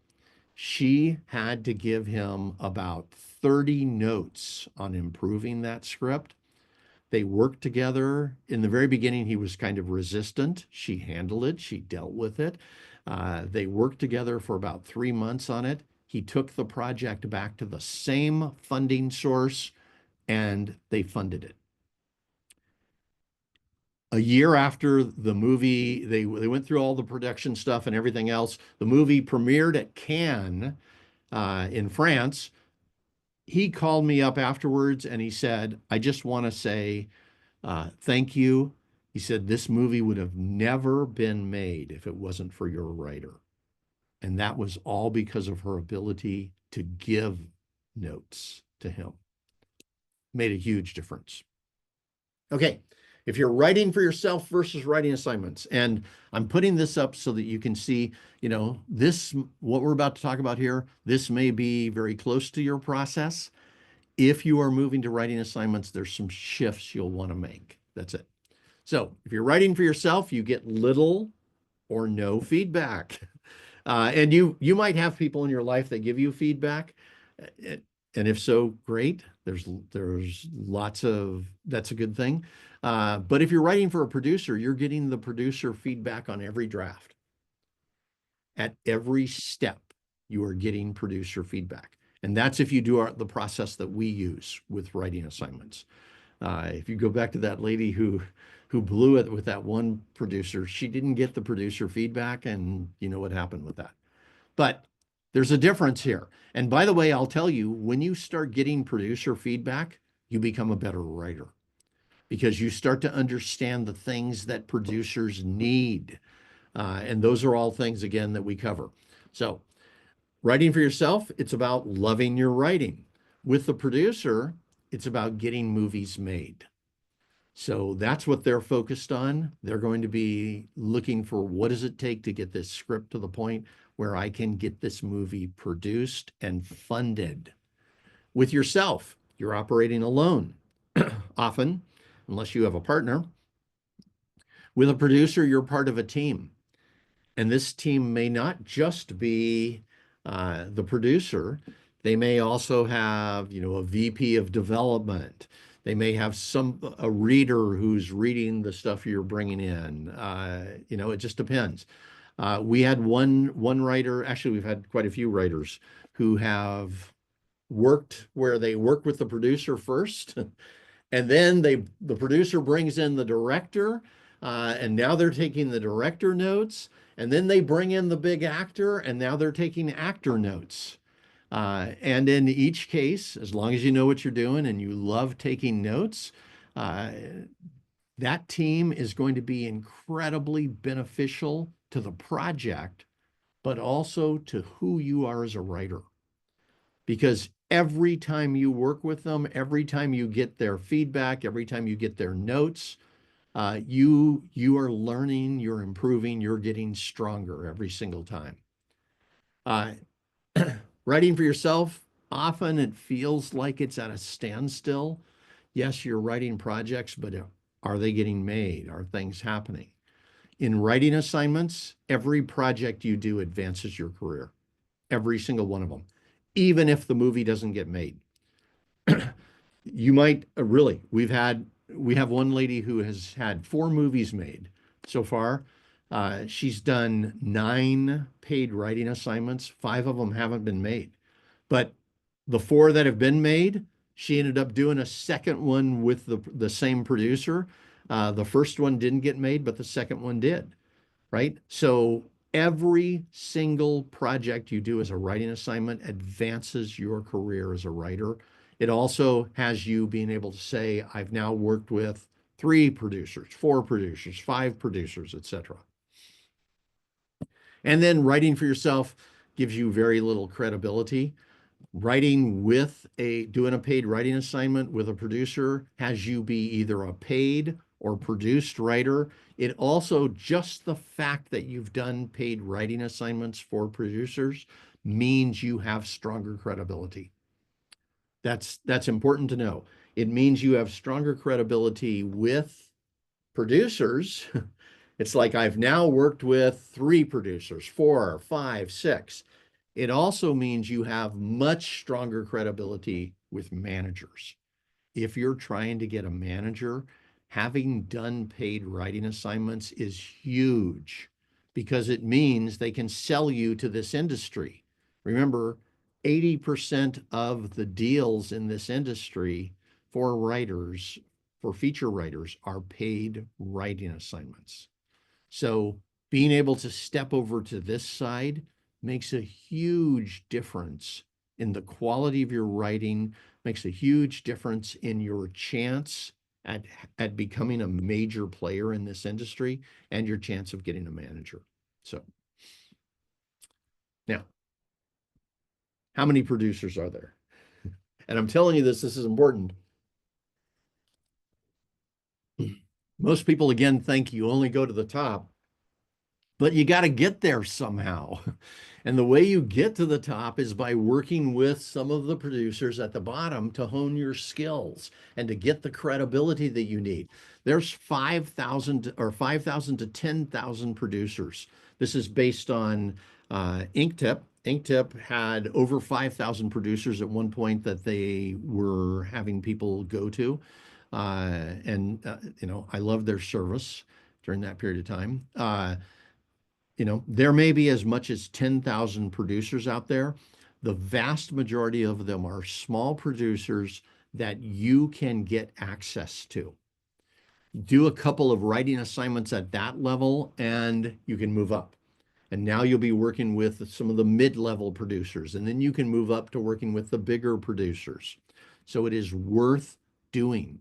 Speaker 1: She had to give him about 30 notes on improving that script. They worked together. In the very beginning, he was kind of resistant. She handled it, she dealt with it. They worked together for about 3 months on it. He took the project back to the same funding source and they funded it. A year after the movie, they went through all the production stuff and everything else. The movie premiered at Cannes in France. He called me up afterwards and he said, I just want to say thank you. He said, this movie would have never been made if it wasn't for your writer. And that was all because of her ability to give notes to him. Made a huge difference. Okay, if you're writing for yourself versus writing assignments, and I'm putting this up so that you can see, what we're about to talk about here, this may be very close to your process. If you are moving to writing assignments, there's some shifts you'll want to make. That's it. So if you're writing for yourself, you get little or no feedback. And you might have people in your life that give you feedback. And if so, great. There's lots of, that's a good thing. But if you're writing for a producer, you're getting the producer feedback on every draft. At every step, you are getting producer feedback. And that's if you do the process that we use with writing assignments. If you go back to that lady who blew it with that one producer, she didn't get the producer feedback, and you know what happened with that. But there's a difference here. And by the way, I'll tell you, when you start getting producer feedback, you become a better writer because you start to understand the things that producers need. And those are all things, again, that we cover. So writing for yourself, it's about loving your writing. With the producer, it's about getting movies made. So that's what they're focused on. They're going to be looking for what does it take to get this script to the point where I can get this movie produced and funded. With yourself, you're operating alone often, unless you have a partner. With a producer, you're part of a team. And this team may not just be the producer. They may also have, a VP of development. They may have a reader who's reading the stuff you're bringing in. It just depends. We had one writer, actually, we've had quite a few writers who have worked where they work with the producer first, and then the producer brings in the director, and now they're taking the director notes, and then they bring in the big actor, and now they're taking actor notes. And in each case, as long as you know what you're doing and you love taking notes, uh, that team is going to be incredibly beneficial to the project, but also to who you are as a writer. Because every time you work with them, every time you get their feedback, every time you get their notes, you are learning, you're improving, you're getting stronger every single time. Uh, Writing for yourself, often it feels like it's at a standstill. Yes, you're writing projects, but are they getting made? Are things happening? In writing assignments, every project you do advances your career, every single one of them, even if the movie doesn't get made. You might really, we have one lady who has had 4 movies made so far. She's done 9 paid writing assignments. 5 of them haven't been made, but the 4 that have been made, she ended up doing a second one with the same producer. The first one didn't get made, but the second one did, right? So every single project you do as a writing assignment advances your career as a writer. It also has you being able to say, I've now worked with 3 producers, 4 producers, 5 producers, etc. And then writing for yourself gives you very little credibility. Doing a paid writing assignment with a producer has you be either a paid or produced writer. It also, just the fact that you've done paid writing assignments for producers means you have stronger credibility. That's important to know. It means you have stronger credibility with producers. It's like I've now worked with 3 producers, 4, 5, 6. It also means you have much stronger credibility with managers. If you're trying to get a manager, having done paid writing assignments is huge because it means they can sell you to this industry. Remember, 80% of the deals in this industry for writers, for feature writers, are paid writing assignments. So being able to step over to this side makes a huge difference in the quality of your writing, makes a huge difference in your chance at becoming a major player in this industry and your chance of getting a manager. So now, how many producers are there? And I'm telling you this is important. Most people, again, think you only go to the top, but you got to get there somehow. And the way you get to the top is by working with some of the producers at the bottom to hone your skills and to get the credibility that you need. There's 5,000 to 10,000 producers. This is based on Inktip. Inktip had over 5,000 producers at one point that they were having people go to. I love their service during that period of time. There may be as much as 10,000 producers out there. The vast majority of them are small producers that you can get access to. Do a couple of writing assignments at that level and you can move up. And now you'll be working with some of the mid-level producers, and then you can move up to working with the bigger producers. So it is worth doing.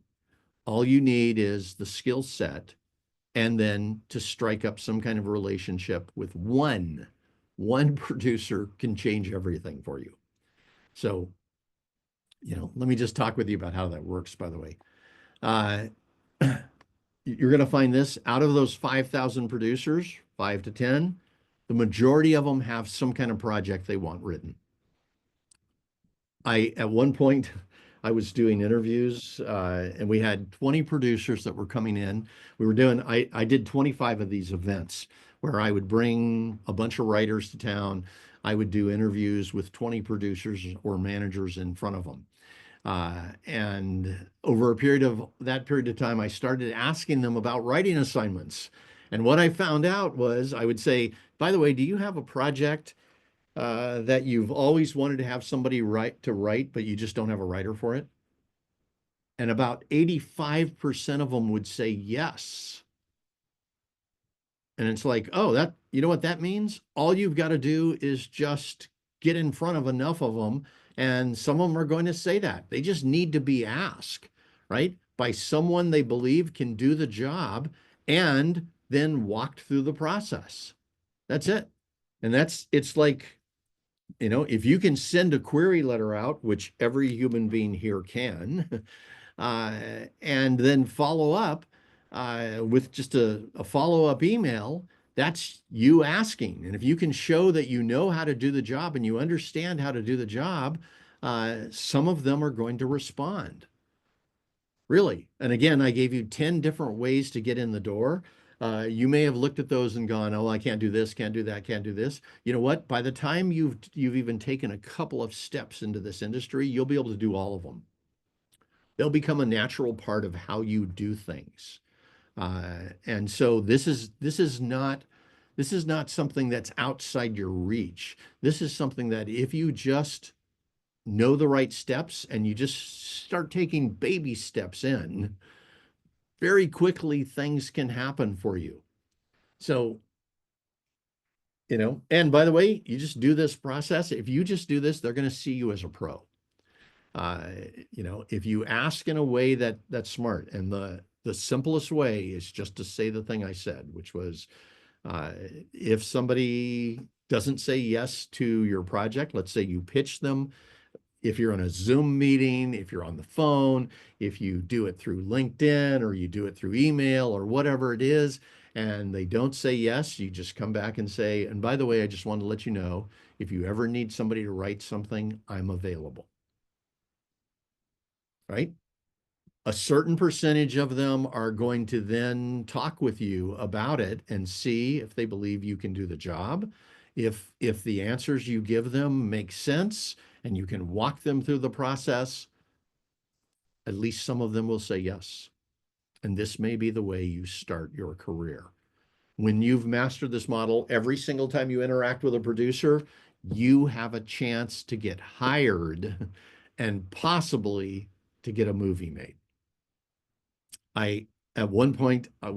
Speaker 1: All you need is the skill set and then to strike up some kind of relationship with one producer can change everything for you. So, let me just talk with you about how that works, by the way. you're going to find this out of those 5,000 producers, 5 to 10, the majority of them have some kind of project they want written. At one point, I was doing interviews, and we had 20 producers that were coming in. I did 25 of these events where I would bring a bunch of writers to town. I would do interviews with 20 producers or managers in front of them. And over that period of time, I started asking them about writing assignments. And what I found out was I would say, by the way, do you have a project that you've always wanted to have somebody write, but you just don't have a writer for it? And about 85% of them would say yes. And it's like, oh, you know what that means? All you've got to do is just get in front of enough of them. And some of them are going to say that. They just need to be asked, right? By someone they believe can do the job and then walked through the process. That's it. And it's like, if you can send a query letter out, which every human being here can, and then follow up with just a follow-up email, that's you asking. And if you can show that you know how to do the job and you understand how to do the job, some of them are going to respond. Really. And again, I gave you 10 different ways to get in the door. You may have looked at those and gone, oh, I can't do this, can't do that, can't do this. You know what? By the time you've even taken a couple of steps into this industry, you'll be able to do all of them. They'll become a natural part of how you do things. And so this is not something that's outside your reach. This is something that if you just know the right steps and you just start taking baby steps in, very quickly things can happen for you. So, and by the way, you just do this process. If you just do this, they're going to see you as a pro. Uh, if you ask in a way that's smart, and the simplest way is just to say the thing I said, which was, if somebody doesn't say yes to your project, let's say you pitch them, if you're on a Zoom meeting, if you're on the phone, if you do it through LinkedIn or you do it through email or whatever it is, and they don't say yes, you just come back and say, and by the way, I just wanted to let you know, if you ever need somebody to write something, I'm available. Right? A certain percentage of them are going to then talk with you about it and see if they believe you can do the job. If the answers you give them make sense and you can walk them through the process, at least some of them will say yes. And this may be the way you start your career. When you've mastered this model, every single time you interact with a producer, you have a chance to get hired and possibly to get a movie made. At one point, I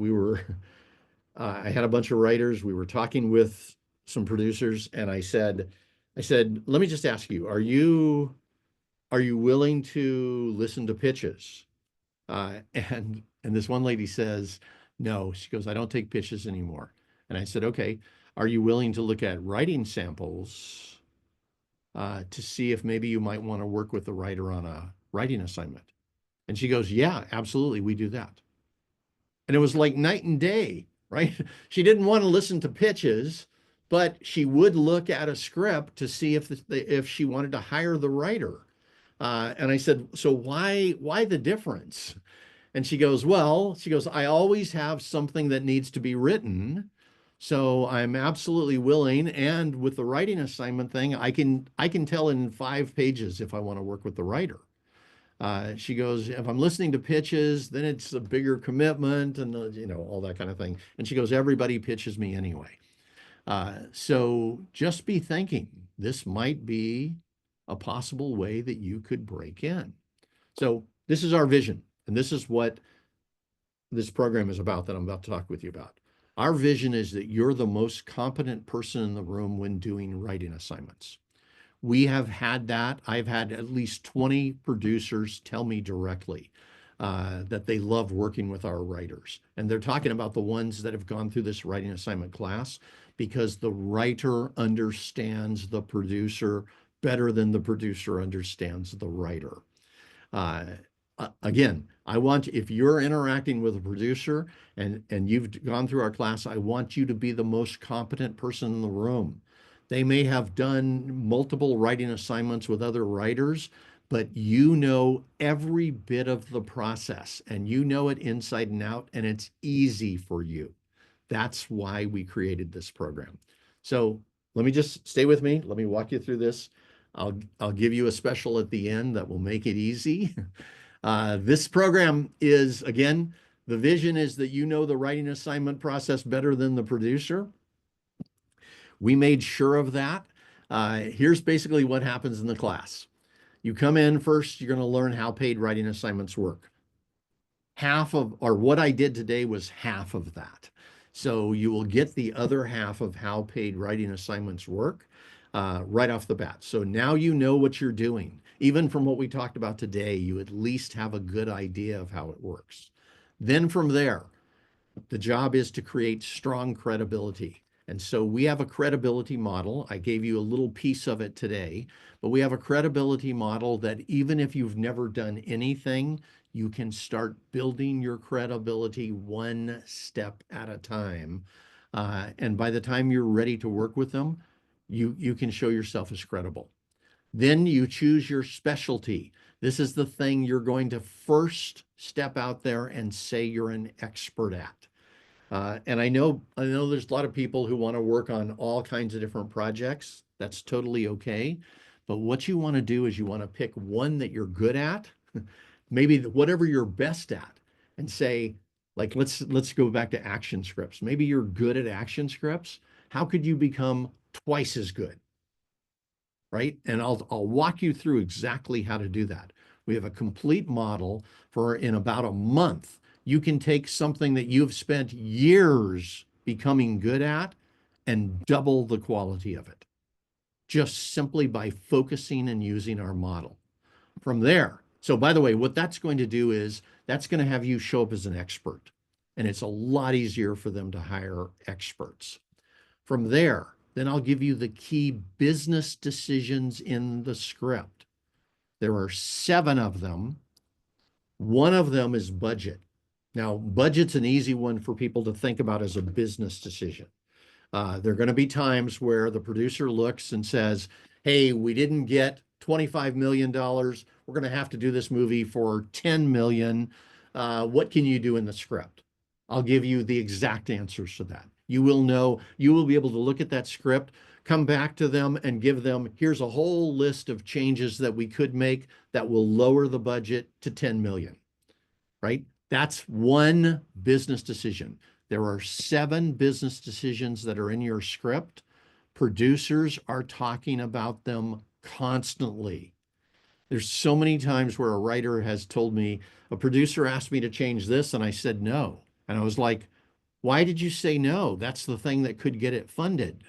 Speaker 1: had a bunch of writers. We were talking with some producers, and I said, let me just ask you, are you willing to listen to pitches? And this one lady says, no. She goes, I don't take pitches anymore. And I said, okay, are you willing to look at writing samples to see if maybe you might want to work with the writer on a writing assignment? And she goes, yeah, absolutely, we do that. And it was like night and day, right? She didn't want to listen to pitches, but she would look at a script to see if she wanted to hire the writer. And I said, so why the difference? And she goes, I always have something that needs to be written. So I'm absolutely willing. And with the writing assignment thing, I can tell in 5 pages if I want to work with the writer. She goes, if I'm listening to pitches, then it's a bigger commitment and, all that kind of thing. And she goes, everybody pitches me anyway. So just be thinking, this might be a possible way that you could break in. So this is our vision. And this is what this program is about that I'm about to talk with you about. Our vision is that you're the most competent person in the room when doing writing assignments. We have had that. I've had at least 20 producers tell me directly that they love working with our writers. And they're talking about the ones that have gone through this writing assignment class because the writer understands the producer better than the producer understands the writer. Again, I want, if you're interacting with a producer and you've gone through our class, I want you to be the most competent person in the room. They may have done multiple writing assignments with other writers, but you know every bit of the process and you know it inside and out, and it's easy for you. That's why we created this program. So let me just stay with me. Let me walk you through this. I'll give you a special at the end that will make it easy. This program is, again, the vision is that you know the writing assignment process better than the producer. We made sure of that. Here's basically what happens in the class. You come in first, you're going to learn how paid writing assignments work. Half of, or what I did today was half of that. So you will get the other half of how paid writing assignments work right off the bat. So now you know what you're doing. Even from what we talked about today, you at least have a good idea of how it works. Then from there, the job is to create strong credibility. And so we have a credibility model. I gave you a little piece of it today, but we have a credibility model that even if you've never done anything, you can start building your credibility one step at a time. And by the time you're ready to work with them, you can show yourself as credible. Then you choose your specialty. This is the thing you're going to first step out there and say you're an expert at. And I know there's a lot of people who want to work on all kinds of different projects. That's totally okay. But what you want to do is you want to pick one that you're good at, maybe whatever you're best at, and say, like, let's go back to action scripts. Maybe you're good at action scripts. How could you become twice as good? Right? And I'll walk you through exactly how to do that. We have a complete model for in about a month. You can take something that you've spent years becoming good at and double the quality of it, just simply by focusing and using our model. From there, so by the way, what that's going to do is that's going to have you show up as an expert. And it's a lot easier for them to hire experts. From there, then I'll give you the key business decisions in the script. There are 7 of them. One of them is budget. Now, budget's an easy one for people to think about as a business decision. There are going to be times where the producer looks and says, hey, we didn't get $25 million. We're going to have to do this movie for $10 million. What can you do in the script? I'll give you the exact answers to that. You will know, you will be able to look at that script, come back to them and give them, here's a whole list of changes that we could make that will lower the budget to 10 million, right? That's one business decision. There are 7 business decisions that are in your script. Producers are talking about them constantly. There's so many times where a writer has told me, a producer asked me to change this, and I said no. And I was like, why did you say no? That's the thing that could get it funded.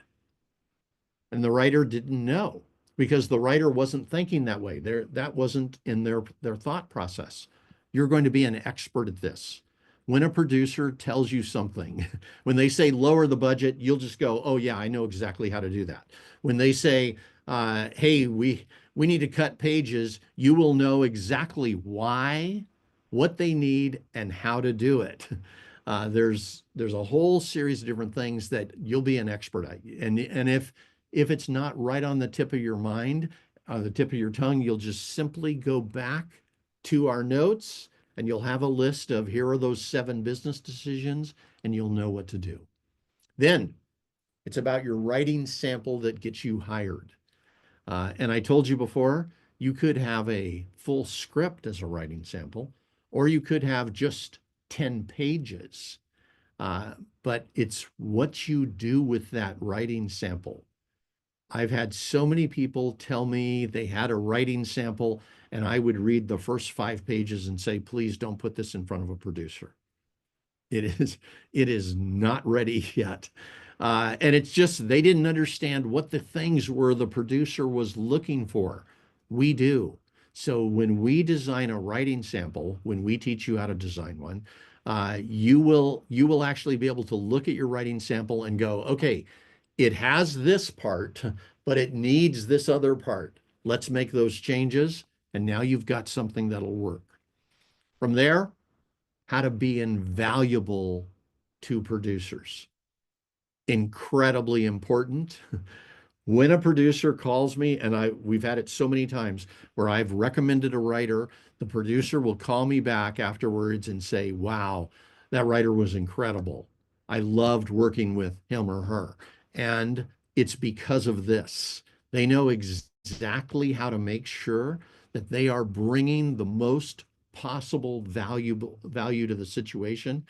Speaker 1: And the writer didn't know because the writer wasn't thinking that way. That wasn't in their thought process. You're going to be an expert at this. When a producer tells you something, when they say lower the budget, you'll just go, oh yeah, I know exactly how to do that. When they say, hey, we need to cut pages, you will know exactly why, what they need, and how to do it. There's a whole series of different things that you'll be an expert at. And if it's not right on the tip of your mind, on the tip of your tongue, you'll just simply go back to our notes and you'll have a list of here are those 7 business decisions and you'll know what to do. Then it's about your writing sample that gets you hired. And I told you before, you could have a full script as a writing sample, or you could have just 10 pages. But it's what you do with that writing sample. I've had so many people tell me they had a writing sample and I would read the first 5 pages and say, please don't put this in front of a producer. It is not ready yet. And it's just, they didn't understand what the things were the producer was looking for. We do. So when we design a writing sample, when we teach you how to design one, you will actually be able to look at your writing sample and go, okay, it has this part, but it needs this other part. Let's make those changes. And now you've got something that'll work. From there, how to be invaluable to producers. Incredibly important. When a producer calls me, and we've had it so many times where I've recommended a writer, the producer will call me back afterwards and say, wow, that writer was incredible. I loved working with him or her. And it's because of this. They know exactly how to make sure that they are bringing the most possible value to the situation.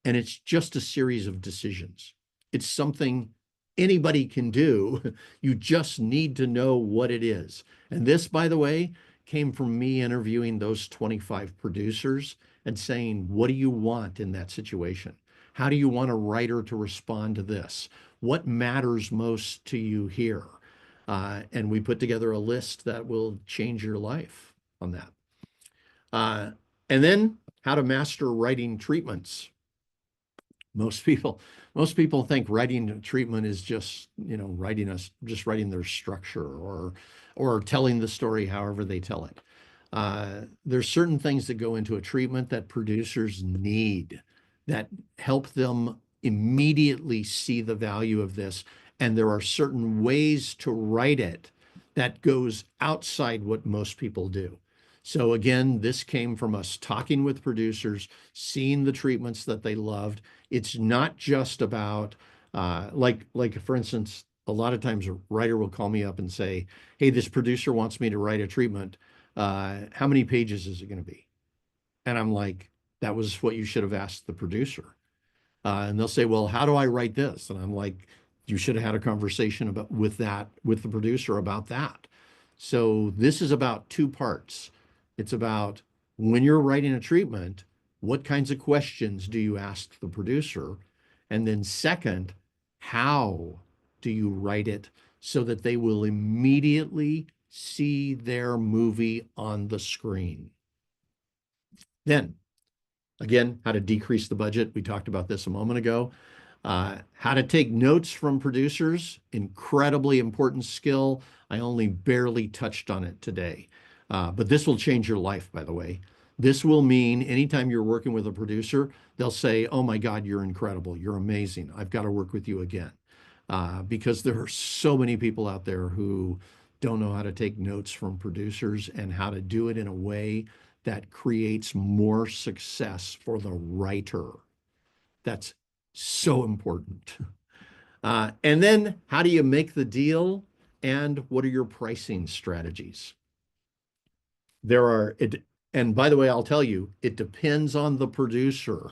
Speaker 1: And it's just a series of decisions. It's something anybody can do. You just need to know what it is. And this, by the way, came from me interviewing those 25 producers and saying, what do you want in that situation? How do you want a writer to respond to this? What matters most to you here? And we put together a list that will change your life on that. And then how to master writing treatments. Most people think writing treatment is just, just writing their structure or telling the story however they tell it. There's certain things that go into a treatment that producers need that help them immediately see the value of this. And there are certain ways to write it that goes outside what most people do. So again, this came from us talking with producers, seeing the treatments that they loved. It's not just about, like for instance, a lot of times a writer will call me up and say, hey, this producer wants me to write a treatment. How many pages is it going to be? And I'm like, that was what you should have asked the producer. And they'll say, well, how do I write this? And I'm like, you should have had a conversation with the producer about that. So this is about two parts. It's about when you're writing a treatment, what kinds of questions do you ask the producer? And then second, how do you write it so that they will immediately see their movie on the screen? Then, again, how to decrease the budget. We talked about this a moment ago. How to take notes from producers, incredibly important skill. I only barely touched on it today, but this will change your life, by the way. This will mean anytime you're working with a producer, they'll say, oh my God, you're incredible. You're amazing. I've got to work with you again. Because there are so many people out there who don't know how to take notes from producers and how to do it in a way that creates more success for the writer. That's so important. And then how do you make the deal? And what are your pricing strategies? And by the way, I'll tell you, it depends on the producer.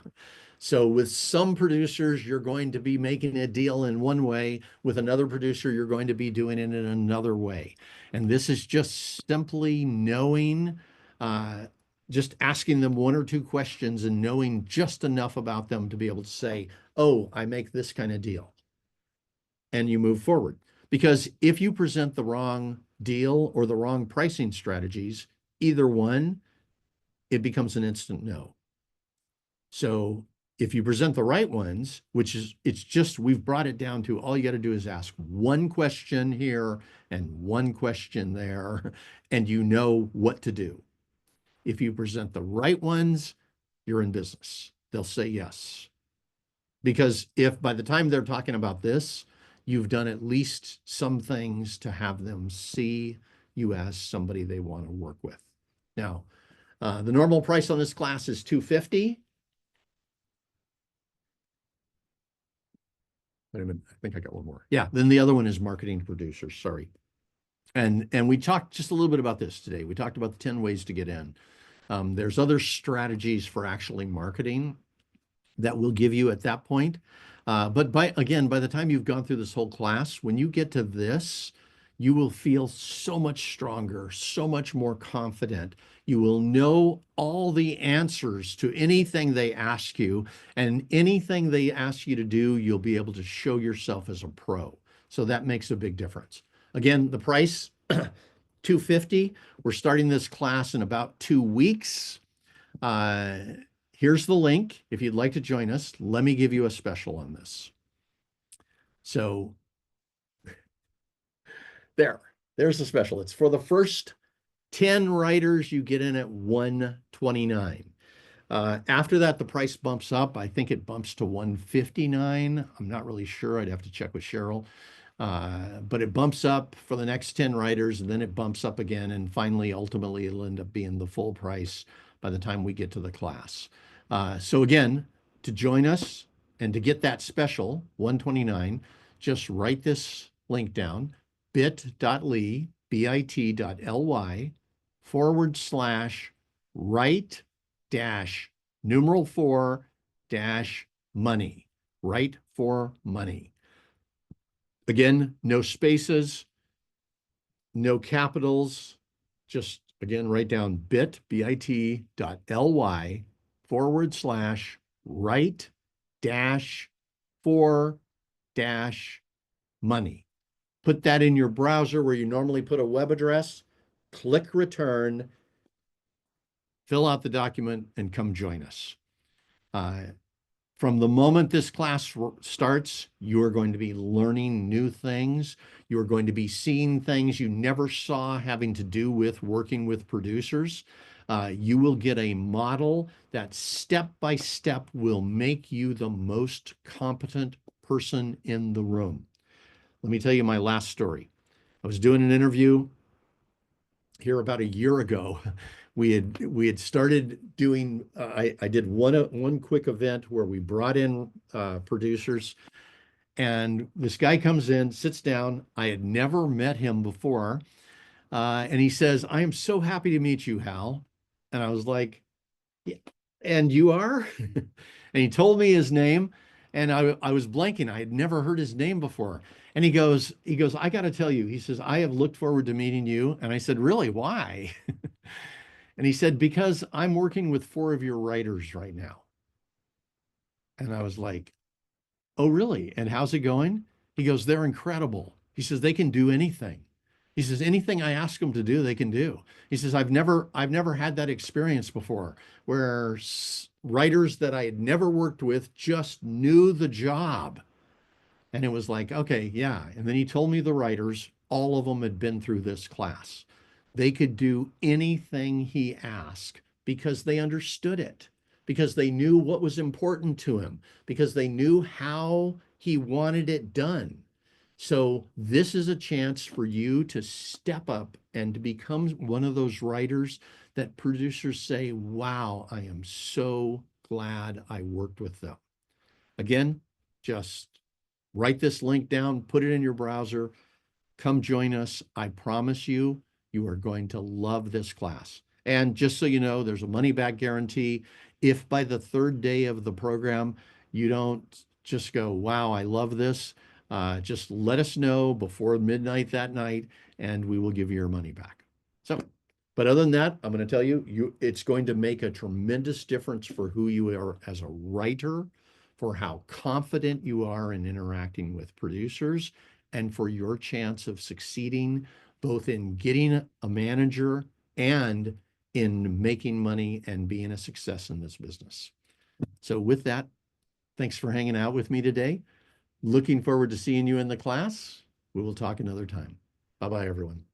Speaker 1: So with some producers, you're going to be making a deal in one way. With another producer, you're going to be doing it in another way. And this is just simply knowing, just asking them one or two questions and knowing just enough about them to be able to say, oh, I make this kind of deal. And you move forward. Because if you present the wrong deal or the wrong pricing strategies, either one, it becomes an instant no. So if you present the right ones, we've brought it down to all you got to do is ask one question here and one question there, and you know what to do. If you present the right ones, you're in business. They'll say yes. Because if by the time they're talking about this, you've done at least some things to have them see you as somebody they want to work with. Now, the normal price on this class is $250. Wait a minute, I think I got one more. Yeah, then the other one is marketing producers, sorry. And we talked just a little bit about this today. We talked about the 10 ways to get in. There's other strategies for actually marketing that we'll give you at that point. But by the time you've gone through this whole class, when you get to this, you will feel so much stronger, so much more confident. You will know all the answers to anything they ask you, and anything they ask you to do, you'll be able to show yourself as a pro. So that makes a big difference. Again, the price, $250. We're starting this class in about 2 weeks. Here's the link. If you'd like to join us, let me give you a special on this. So there's the special. It's for the first 10 writers, you get in at $129. After that, the price bumps up. I think it bumps to 159. I'm not really sure. I'd have to check with Cheryl. But it bumps up for the next 10 writers, and then it bumps up again. And finally, ultimately, it'll end up being the full price by the time we get to the class. So again, to join us and to get that special 129, just write this link down, bit.ly, bit.ly /write dash numeral 4 dash money, write for money. Again, no spaces, no capitals, just again, write down bit.ly /write dash 4 dash money. Put that in your browser where you normally put a web address, click return, fill out the document, and come join us. From the moment this class starts, you are going to be learning new things. You're going to be seeing things you never saw having to do with working with producers. You will get a model that step by step will make you the most competent person in the room. Let me tell you my last story. I was doing an interview here about a year ago. We had started doing, I did one quick event where we brought in producers, and this guy comes in, sits down. I had never met him before. And he says, "I am so happy to meet you, Hal." And I was like, "Yeah, and you are?" And he told me his name, and I was blanking. I had never heard his name before. And he goes, "I got to tell you," he says, "I have looked forward to meeting you." And I said, "Really? Why?" And he said, "Because I'm working with 4 of your writers right now." And I was like, "Oh, really? And how's it going?" He goes, "They're incredible." He says, "They can do anything." He says, "Anything I ask them to do, they can do." He says, I've never had that experience before where writers that I had never worked with just knew the job." And it was like, okay, yeah. And then he told me the writers, all of them had been through this class. They could do anything he asked because they understood it, because they knew what was important to him, because they knew how he wanted it done. So this is a chance for you to step up and to become one of those writers that producers say, "Wow, I am so glad I worked with them." Again, just write this link down, put it in your browser, come join us. I promise you, you are going to love this class. And just so you know, there's a money back guarantee. If by the 3rd day of the program, you don't just go, "Wow, I love this," just let us know before midnight that night, and we will give you your money back. So, but other than that, I'm going to tell you, it's going to make a tremendous difference for who you are as a writer, for how confident you are in interacting with producers, and for your chance of succeeding both in getting a manager and in making money and being a success in this business. So with that, thanks for hanging out with me today. Looking forward to seeing you in the class. We will talk another time. Bye-bye, everyone.